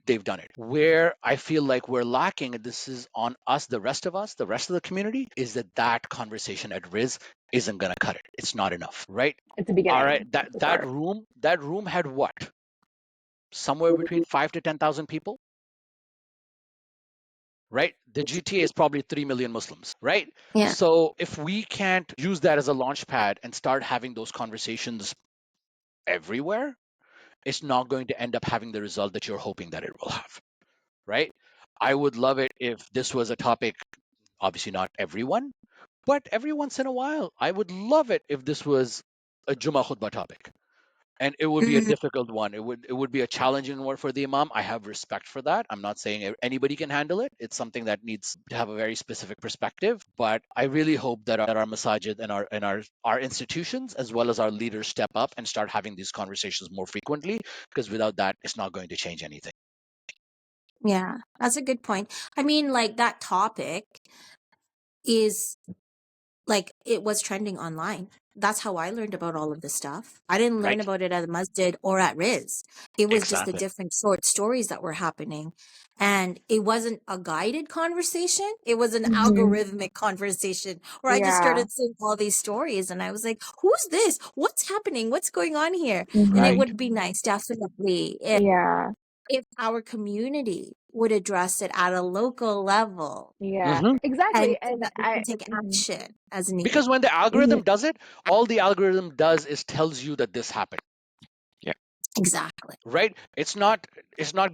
They've done it. Where I feel like we're lacking, and this is on us, the rest of us, the rest of the community, is that conversation at RIS isn't going to cut it. It's not enough, right? It's a All right, beginning. that It's a that start. room that room had what? Somewhere between 5 to 10,000 people, right? The GTA is probably 3 million Muslims, right? Yeah. So if we can't use that as a launch pad and start having those conversations everywhere, it's not going to end up having the result that you're hoping that it will have, right? I would love it if this was a topic, obviously not everyone, but every once in a while. I would love it if this was a Jummah khutbah topic. And it would be a difficult one. It would be a challenging one for the imam. I have respect for that. I'm not saying anybody can handle it. It's something that needs to have a very specific perspective. But I really hope that our masajid and our institutions, as well as our leaders, step up and start having these conversations more frequently. Because without that, it's not going to change anything. Yeah, that's a good point. I mean, like, that topic is like it was trending online. That's how I learned about all of this stuff. I didn't learn Right. about it at the masjid or at Riz. It was just the Exactly. different short stories that were happening. And it wasn't a guided conversation. It was an algorithmic conversation where I just Yeah. started seeing all these stories and I was like, who's this? What's happening? What's going on here? And it Right. would be nice, definitely, Yeah. if our community would address it at a local level Yeah. Mhm. Exactly. and so And that we can take action as needed. Because when the mhm. algorithm does it, all the algorithm does is tells you that this happened. Exactly. Right? It's not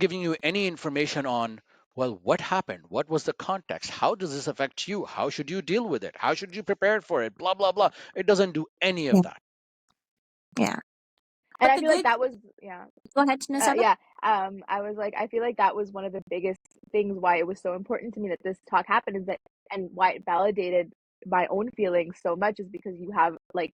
giving you any information on, well, what happened? What was the context? How does this affect you? How should you deal with it? How should you prepare for it? Blah blah blah. It doesn't do any of Yeah. that. Yeah. And But I the feel like good, that was, yeah. go ahead, Nusaibah. Yeah. I was like, I feel like that was one of the biggest things why it was so important to me that this talk happened, is that, and why it validated my own feelings so much, is because you have like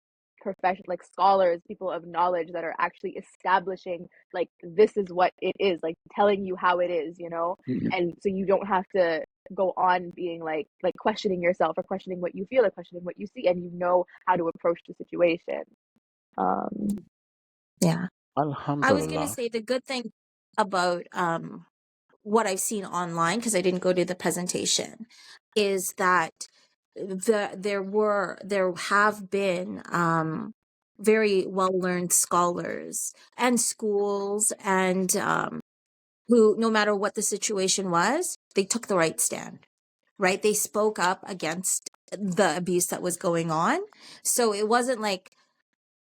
like scholars, people of knowledge that are actually establishing like this is what it is, like telling you how it is, you know? And so you don't have to go on being like questioning yourself or questioning what you feel or questioning what you see, and you know how to approach the situation. Yeah. I was going to Alhamdulillah. say the good thing about what I've seen online, because I didn't go to the presentation, is that there have been very well learned scholars and schools and who, no matter what the situation was, they took the right stand, right? They spoke up against the abuse that was going on. So it wasn't like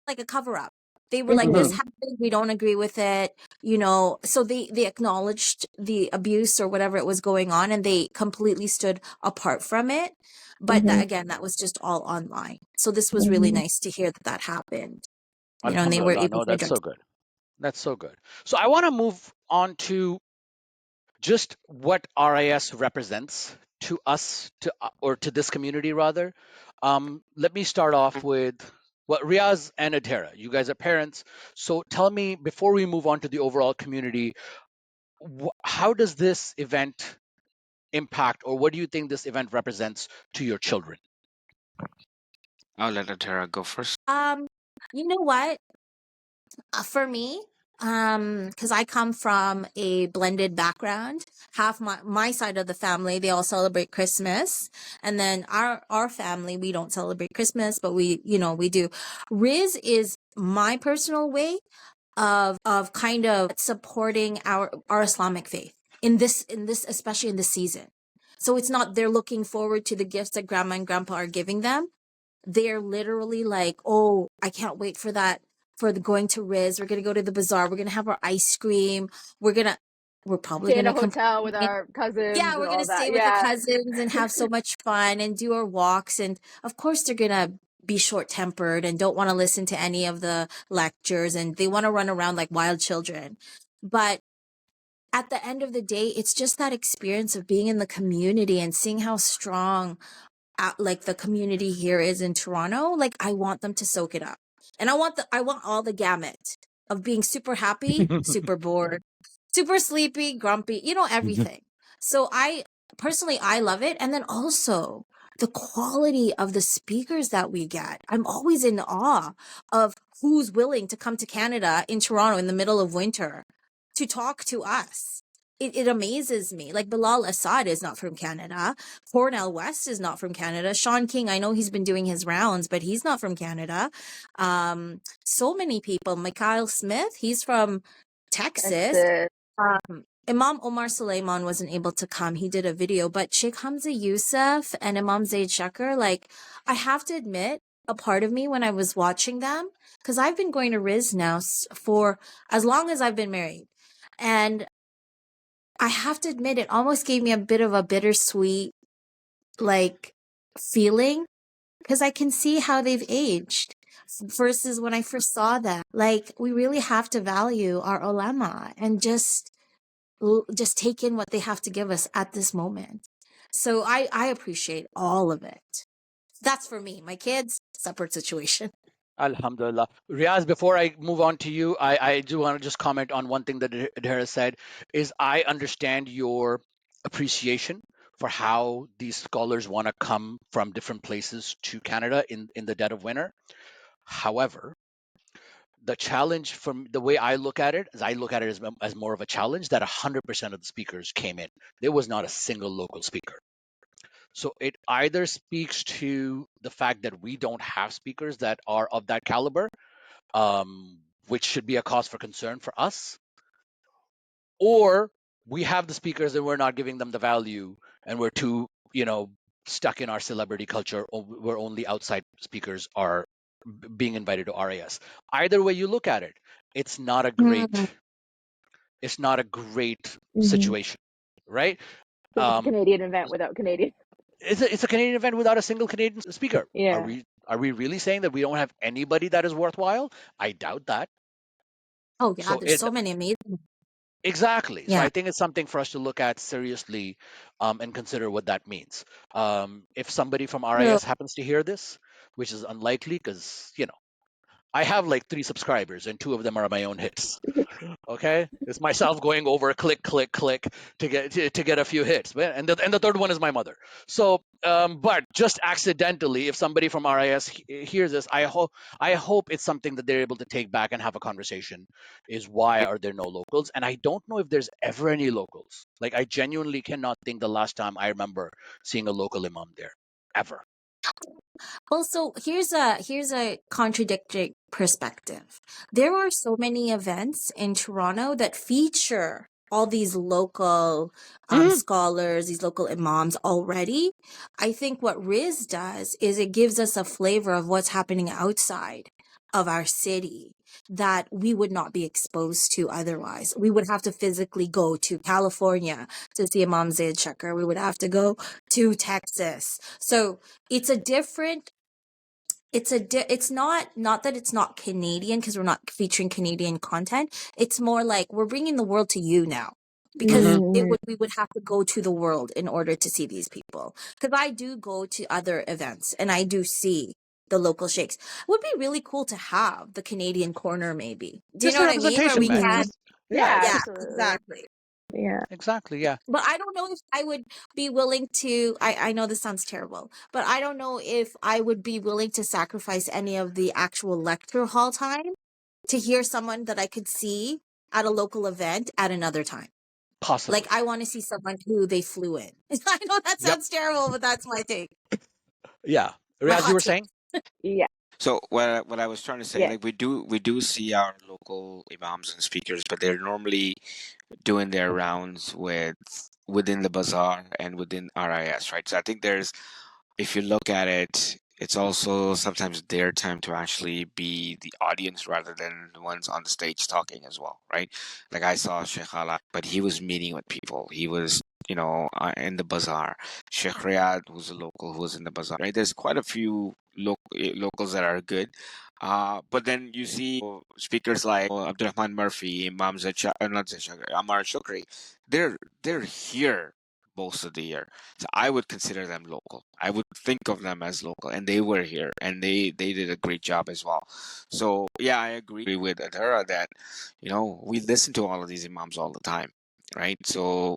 a cover up. They were like, this Mhm. happened, we don't agree with it, you know. So they acknowledged the abuse or whatever it was going on, and they completely stood apart from it. But that, again, that was just all online. So this was really nice to hear that that happened, you know, and they were Alhamdulillah. able No, to that's address. so good. That's so good. So I want to move on to just what RIS represents to us, or to this community rather. Let me start off with what Riaz and Adhara. You guys are parents, so tell me, before we move on to the overall community, how does this event impact, or what do you think this event represents to your children? I'll let Adhara go first. You know what? For me, because I come from a blended background, half my side of the family, they all celebrate Christmas, and then our family, we don't celebrate Christmas, but we, you know, we do. Riz is my personal way of kind of supporting our Islamic faith in this especially in this season. So it's not they're looking forward to the gifts that grandma and grandpa are giving them. They're literally like, oh, I can't wait for that, for the going to Riz. We're gonna go to the bazaar. We're gonna have our ice cream. We're probably Stay in a gonna hotel with complain. our cousins Yeah, and we're gonna all stay that. with the Yeah. cousins and have so much fun and do our walks. And of course, they're gonna be short tempered and don't want to listen to any of the lectures, and they want to run around like wild children. But at the end of the day, it's just that experience of being in the community and seeing how strong like the community here is in Toronto. Like I want them to soak it up. And I want all the gamut of being super happy, super bored, super sleepy, grumpy, you know, everything. So I love it. And then also the quality of the speakers that we get. I'm always in awe of who's willing to come to Canada in Toronto in the middle of winter to talk to us. It amazes me. Like Bilal Assad is not from Canada. Cornell West is not from Canada. Sean King, I know he's been doing his rounds, but he's not from Canada. So many people. Mikhail Smith, he's from Texas. Texas. Imam Omar Suleiman wasn't able to come. He did a video, but Sheikh Hamza Youssef and Imam Zaid Shakir, like, I have to admit, a part of me when I was watching them, because I've been going to Riz now for as long as I've been married. And I have to admit, it almost gave me a bit of a bittersweet, like, feeling, because I can see how they've aged versus when I first saw them. Like, we really have to value our ulama and just take in what they have to give us at this moment. So I appreciate all of it. That's for me. My kids, separate situation. Alhamdulillah. Riaz, before I move on to you, I do want to just comment on one thing that Adhara said, is I understand your appreciation for how these scholars want to come from different places to Canada in the dead of winter. However, the challenge from the way I look at it is I look at it as more of a challenge that 100% of the speakers came in. There was not a single local speaker. So it either speaks to the fact that we don't have speakers that are of that caliber, which should be a cause for concern for us, or we have the speakers and we're not giving them the value, and we're too, stuck in our celebrity culture, or where only outside speakers are being invited to RAS. Either way you look at it, it's not a Mm. great it's not a great Mm-hmm. situation, right? So it's a Um, Canadian event without Canadian. it's a Canadian event without a single Canadian speaker. Are Yeah. we really saying that we don't have anybody that is worthwhile? I doubt that. Oh yeah, So there's it so many amazing. exactly. So Yeah. I think it's something for us to look at seriously, and consider what that means. If somebody from True. RIS happens to hear this, which is unlikely, because I have like 3 subscribers and 2 of them are my own hits. Okay, it's myself going over click click click to get a few hits, and the third one is my mother. So but just accidentally, if somebody from RIS hears this, I hope it's something that they're able to take back and have a conversation. Is why are there no locals? And I don't know if there's ever any locals. Like, I genuinely cannot think the last time I remember seeing a local imam there, ever. Also, here's a contradictory perspective. There are so many events in Toronto that feature all these local Mhm. scholars, these local imams already. I think what RIS does is it gives us a flavor of what's happening outside of our city that we would not be exposed to otherwise. We would have to physically go to California to see Imam Zaid Shakar. We would have to go to Texas. So it's a different it's not that it's not Canadian because we're not featuring Canadian content. It's more like we're bringing the world to you now, because Mhm. it Mm-hmm. would we would have to go to the world in order to see these people. Because I do go to other events and I do see the local sheikhs. Would be really cool to have the Canadian corner, maybe. Do you Just know a what I mean? Where representation, we man. Mm-hmm. can, Just yeah, Yeah, yeah, absolutely. exactly. Yeah. exactly, yeah. But I don't know if I would be willing to. I know this sounds terrible, but I don't know if I would be willing to sacrifice any of the actual lecture hall time to hear someone that I could see at a local event at another time. Like, Possibly. I want to see someone who they flew in. I know that Yep. sounds terrible, but that's my take, Yeah. my Riaz, you hot were take. saying? Yeah. So what I was trying to say, Yeah. like we do see our local imams and speakers, but they're normally doing their rounds within the bazaar and within RIS, right? So I think there's, if you look at it, it's also sometimes their time to actually be the audience rather than the ones on the stage talking as well, right? Like I saw Sheikh Ala, but he was meeting with people. He was, in the bazaar. Sheikh Riyad, who's a local, who was in the bazaar, right? There's quite a few locals that are good. But then you see speakers like Abdurrahman Murphy, Imam not Zaid Shakir, Ammar Shukri. They're here most of the year. So I would consider them local. I would think of them as local, and they were here, and they did a great job as well. So yeah, I agree with Adhara that we listen to all of these imams all the time, right? So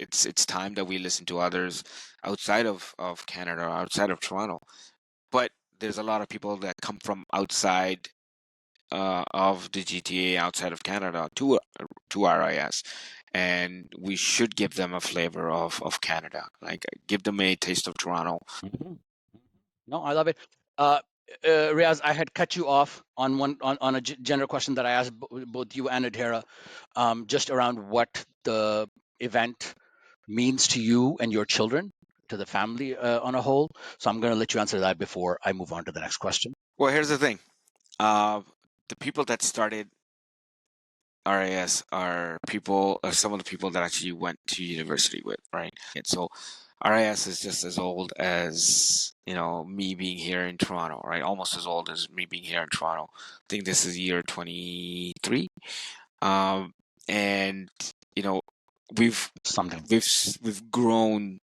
it's time that we listen to others outside of Canada, outside of Toronto. But there's a lot of people that come from outside of the GTA, outside of Canada, to RIS, and we should give them a flavor of Canada, like give them a taste of Toronto. Mhm. No, I love it. Riaz, I had cut you off on a general question that I asked both you and Adhara, just around what the event means to you and your children, to the family on a whole. So I'm going to let you answer that before I move on to the next question. Well, here's the thing. Uh, the people that started RIS are some of the people that actually went to university with, right? And so RIS is just as old as, me being here in Toronto, right? Almost as old as me being here in Toronto. I think this is year 23. And, you know, we've Something. we've grown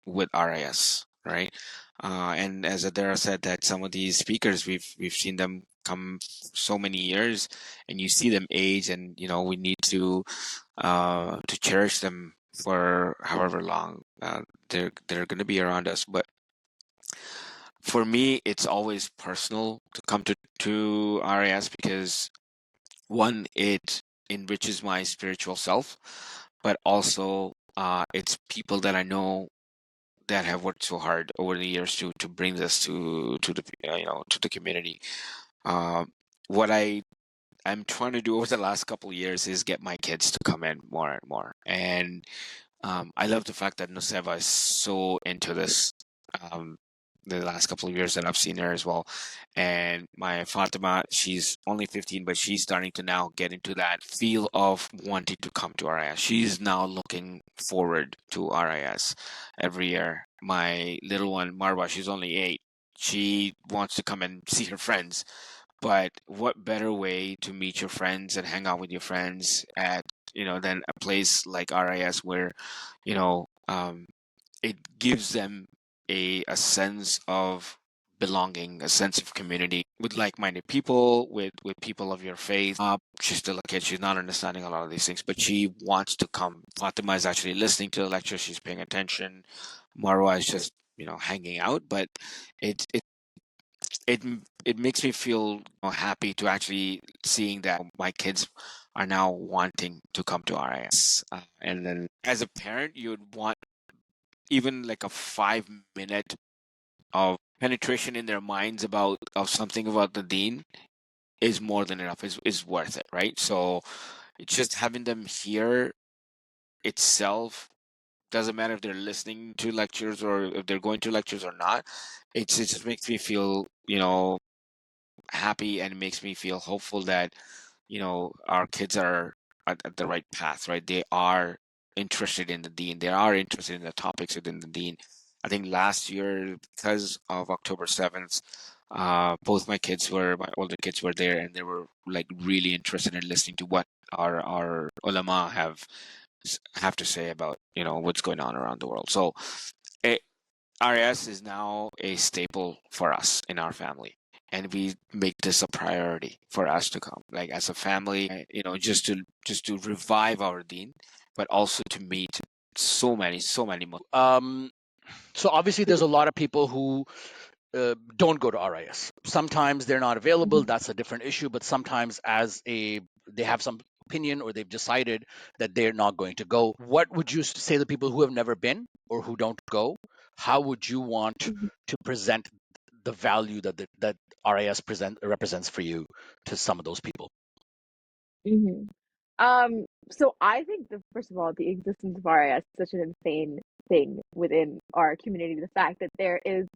with RIS, right? And as Adara said, that some of these speakers we've seen them come so many years, and you see them age, and we need to cherish them for however long they're going to be around us. But for me, it's always personal to come to RIS because one, it enriches my spiritual self, but also it's people that I know that have worked so hard over the years to bring this to the to the community. What I'm trying to do over the last couple of years is get my kids to come in more and more. And I love the fact that Nusaibah is so into this. Um, the last couple of years that I've seen her as well, and my Fatima, she's only 15, but she's starting to now get into that feel of wanting to come to RIS. She's now looking forward to RIS every year. My little one, Marwa, she's only 8. She wants to come and see her friends, but what better way to meet your friends and hang out with your friends at than a place like RIS where you know it gives them a sense of belonging, a sense of community with like-minded people, with people of your faith. She's still a kid; she's not understanding a lot of these things, but she wants to come. Fatima is actually listening to the lecture; she's paying attention. Marwa is just hanging out, but it it it it makes me feel happy to actually seeing that my kids are now wanting to come to RIS. And then as a parent, you would want even like a 5 minute of penetration in their minds about of something about the Deen is more than enough. Is worth it, right? So it's just having them here itself doesn't matter if they're listening to lectures or if they're going to lectures or not. It just makes me feel happy, and it makes me feel hopeful that our kids are at the right path, right? They are interested in the Deen. They are interested in the topics within the Deen. I think last year, because of October 7th, both my older kids were there, and they were like really interested in listening to what our ulama have to say about what's going on around the world. So it, RS is now a staple for us in our family. And we make this a priority for us to come, like as a family, just to revive our Deen, but also to meet so many Um, so obviously, there's a lot of people who don't go to RIS. Sometimes they're not available. That's a different issue. But sometimes, they have some opinion or they've decided that they're not going to go. What would you say to people who have never been or who don't go? How would you want to present the value that RIS represents for you to some of those people? Mm-hmm. So I think first of all, the existence of RIS is such an insane thing within our community. The fact that there is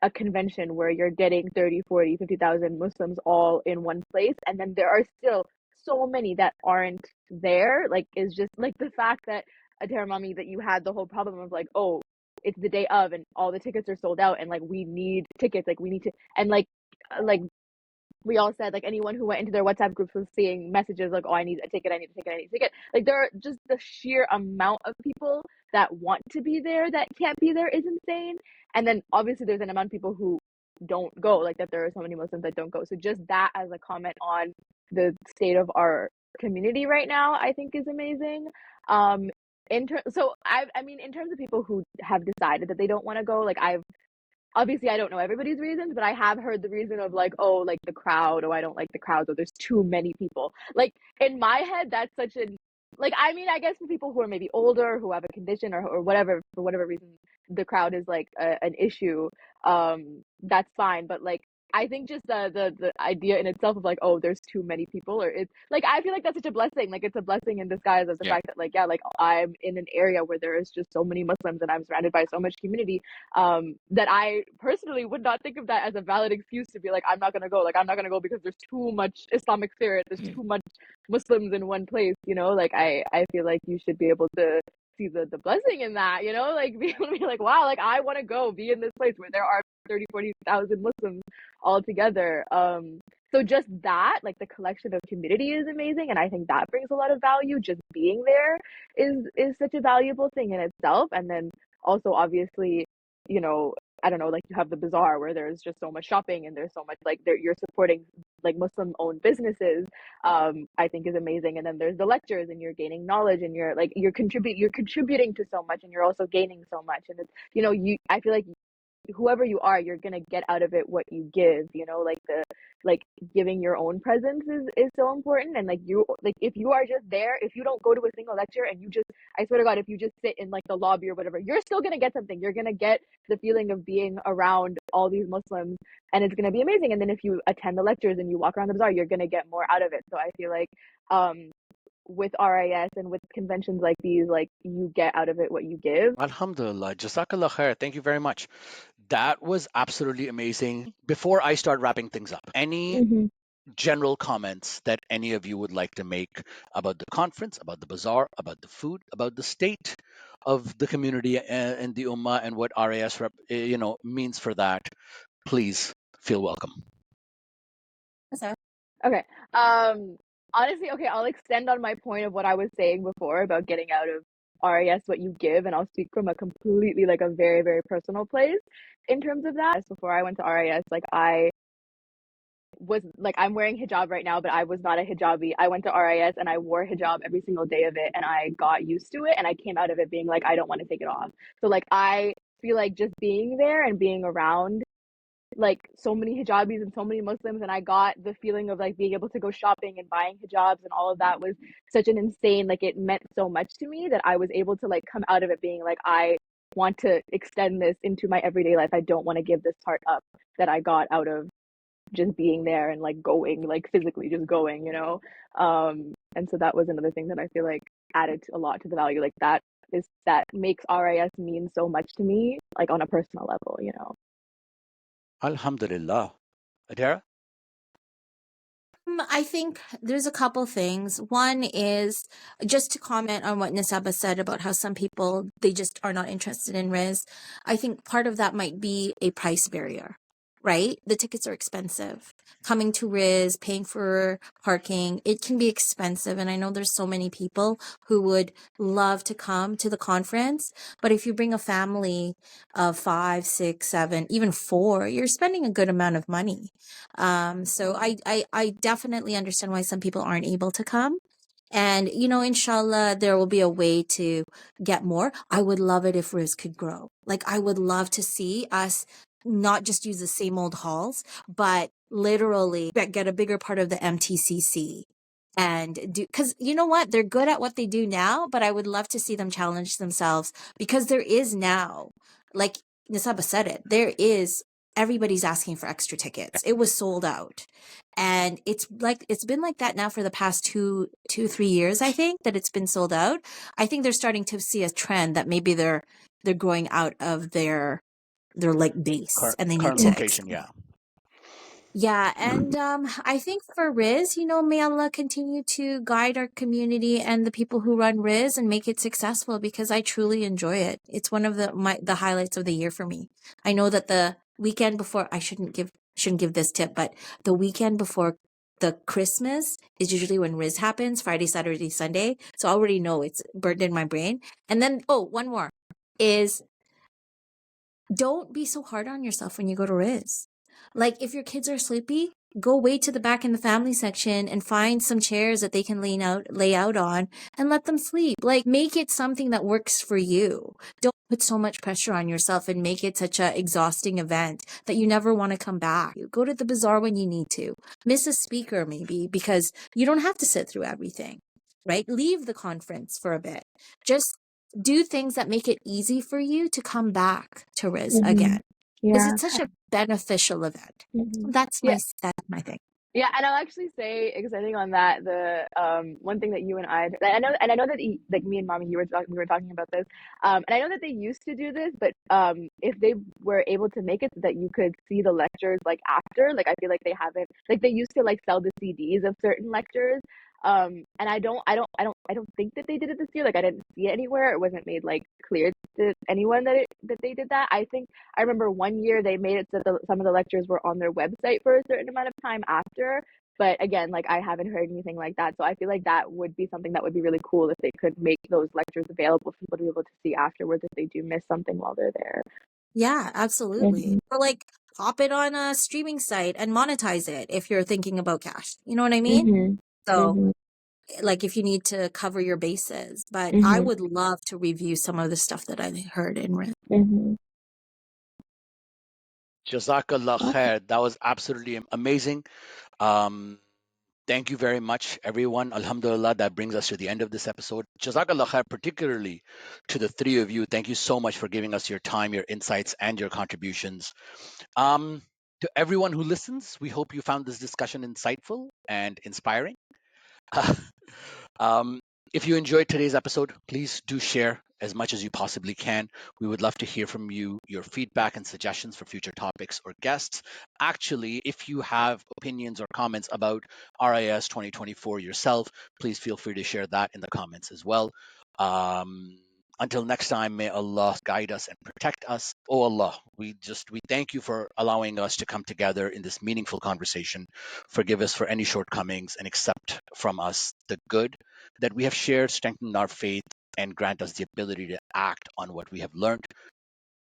a convention where you're getting 30, 40, 50,000 Muslims all in one place, and then there are still so many that aren't there, like, is just like the fact that Adhara Mami, that you had the whole problem of like, oh, it's the day of and all the tickets are sold out and like we need tickets, like we need to, and like we all said, like, anyone who went into their WhatsApp groups was seeing messages like, oh, I need a ticket, I need a ticket, I need a ticket. Like, there are just the sheer amount of people that want to be there that can't be there is insane. And then obviously there's an amount of people who don't go, like that there are so many Muslims that don't go. So just that as a comment on the state of our community right now, I think is amazing. So I mean, in terms of people who have decided that they don't want to go, like, obviously I don't know everybody's reasons, but I have heard the reason of like, oh, like the crowd, oh, I don't like the crowds, or there's too many people. Like, in my head, that's such an, like, I mean, I guess for people who are maybe older, who have a condition or whatever, for whatever reason, the crowd is like an issue. That's fine, but like, I think just the idea in itself of like, oh, there's too many people, or it's like, I feel like that's such a blessing. Like, it's a blessing in disguise of the Yeah. fact that like, yeah, like I'm in an area where there is just so many Muslims and I'm surrounded by so much community, that I personally would not think of that as a valid excuse to be like, I'm not gonna go. Like, I'm not gonna go because there's too much Islamic spirit, there's too much Muslims in one place, like I feel like you should be able to see the blessing in that, like be able to be like, wow, like I want to go be in this place where there are 30, 40,000 Muslims all together. So just that, like, the collection of community is amazing, and I think that brings a lot of value. Just being there is such a valuable thing in itself. And then also, obviously, you know I don't know, like you have the Bazaar where there's just so much shopping and there's so much like you're supporting like Muslim owned businesses, I think is amazing. And then there's the lectures and you're gaining knowledge and you're contributing to so much and you're also gaining so much. And it's, I feel like whoever you are, you're gonna get out of it what you give, like giving your own presence is so important. And like if you are just there, if you don't go to a single lecture and you just, I swear to God, if you just sit in like the lobby or whatever, you're still gonna get something. You're gonna get the feeling of being around all these Muslims and it's gonna be amazing. And then if you attend the lectures and you walk around the bazaar, you're gonna get more out of it. So I feel like with RIS and with conventions like these, like you get out of it what you give. Alhamdulillah. Jazakallah khair. Thank you very much. That was absolutely amazing. Before I start wrapping things up, any Mm-hmm. general comments that any of you would like to make about the conference, about the bazaar, about the food, about the state of the community and the ummah and what RIS means for that, please feel welcome. So, Okay. Honestly, okay, I'll extend on my point of what I was saying before about getting out of RAS what you give, and I'll speak from a completely like a very, very personal place in terms of that. Before I went to RAS, like I was like I'm wearing hijab right now, but I was not a hijabi. I went to RIS and I wore hijab every single day of it and I got used to it and I came out of it being like I don't want to take it off. So like I feel like just being there and being around like so many hijabis and so many Muslims, and I got the feeling of like being able to go shopping and buying hijabs and all of that was such an insane, like it meant so much to me that I was able to like come out of it being like I want to extend this into my everyday life. I don't want to give this part up that I got out of just being there and like going, like physically just going, and so that was another thing that I feel like added a lot to the value, like that makes RIS mean so much to me, like on a personal level. Alhamdulillah. Adhara? I think there's a couple things. One is just to comment on what Nusaibah said about how some people, they just are not interested in RIS. I think part of that might be a price barrier, right? The tickets are expensive. Coming to RIS, paying for parking, it can be expensive. And I know there's so many people who would love to come to the conference. But if you bring a family of 5, 6, 7, even 4, you're spending a good amount of money. So I definitely understand why some people aren't able to come. And, inshallah, there will be a way to get more. I would love it if RIS could grow. Like, I would love to see us not just use the same old halls, but literally get a bigger part of the MTCC and do, because you know what? They're good at what they do now, but I would love to see them challenge themselves because there is now, like Nisaba said it, everybody's asking for extra tickets. It was sold out. And it's been like that now for the past 3 years, I think, that it's been sold out. I think they're starting to see a trend that maybe they're growing out of their like base and they need Current to location, yeah. yeah, and I think for RIS, may Allah continue to guide our community and the people who run RIS and make it successful because I truly enjoy it. It's one of the highlights of the year for me. I know that the weekend before, I shouldn't give this tip, but the weekend before the Christmas is usually when RIS happens, Friday, Saturday, Sunday. So I already know it's burned in my brain. And then, one more is don't be so hard on yourself when you go to RIS. Like if your kids are sleepy, go wait to the back in the family section and find some chairs that they can lay out on and let them sleep. Like make it something that works for you. Don't put so much pressure on yourself and make it such a exhausting event that you never want to come back. Go to the bazaar when you need to. Miss a speaker maybe because you don't have to sit through everything, right? Leave the conference for a bit. Just do things that make it easy for you to come back to RIS again. Because it's such a beneficial event. That's my thing. Yeah, and I'll actually say, extending on that, the one thing that you and I know, and I know that like me and Mommy, we were talking about this, and I know that they used to do this, but if they were able to make it so that you could see the lectures like after, like I feel like they haven't, like they used to like sell the CDs of certain lectures, and I don't think that they did it this year. Like I didn't see it anywhere. It wasn't made like clear to anyone that they did that. I think I remember one year they made it so that some of the lectures were on their website for a certain amount of time after. But again, like I haven't heard anything like that. So I feel like that would be something that would be really cool if they could make those lectures available for people to be able to see afterwards if they do miss something while they're there. Yeah, absolutely. Or like pop it on a streaming site and monetize it if you're thinking about cash. You know what I mean? So like if you need to cover your bases. But I would love to review some of the stuff that I heard in RIS. Jazakallah khair. That was absolutely amazing. Thank you very much, everyone. Alhamdulillah, that brings us to the end of this episode. Jazakallah khair, particularly to the three of you. Thank you so much for giving us your time, your insights, and your contributions. To everyone who listens, we hope you found this discussion insightful and inspiring. Um, if you enjoyed today's episode, please do share as much as you possibly can. We would love to hear from you, your feedback and suggestions for future topics or guests. Actually, if you have opinions or comments about RIS 2024 yourself, please feel free to share that in the comments as well. Um, until next time, may Allah guide us and protect us. Oh Allah, we thank you for allowing us to come together in this meaningful conversation. Forgive us for any shortcomings and accept from us the good that we have shared, strengthen our faith, and grant us the ability to act on what we have learned.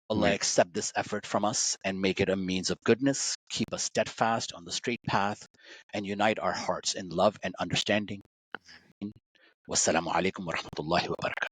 Allah accept this effort from us and make it a means of goodness, keep us steadfast on the straight path, and unite our hearts in love and understanding. Wassalamu alaikum wa rahmatullahi wa barakatuh.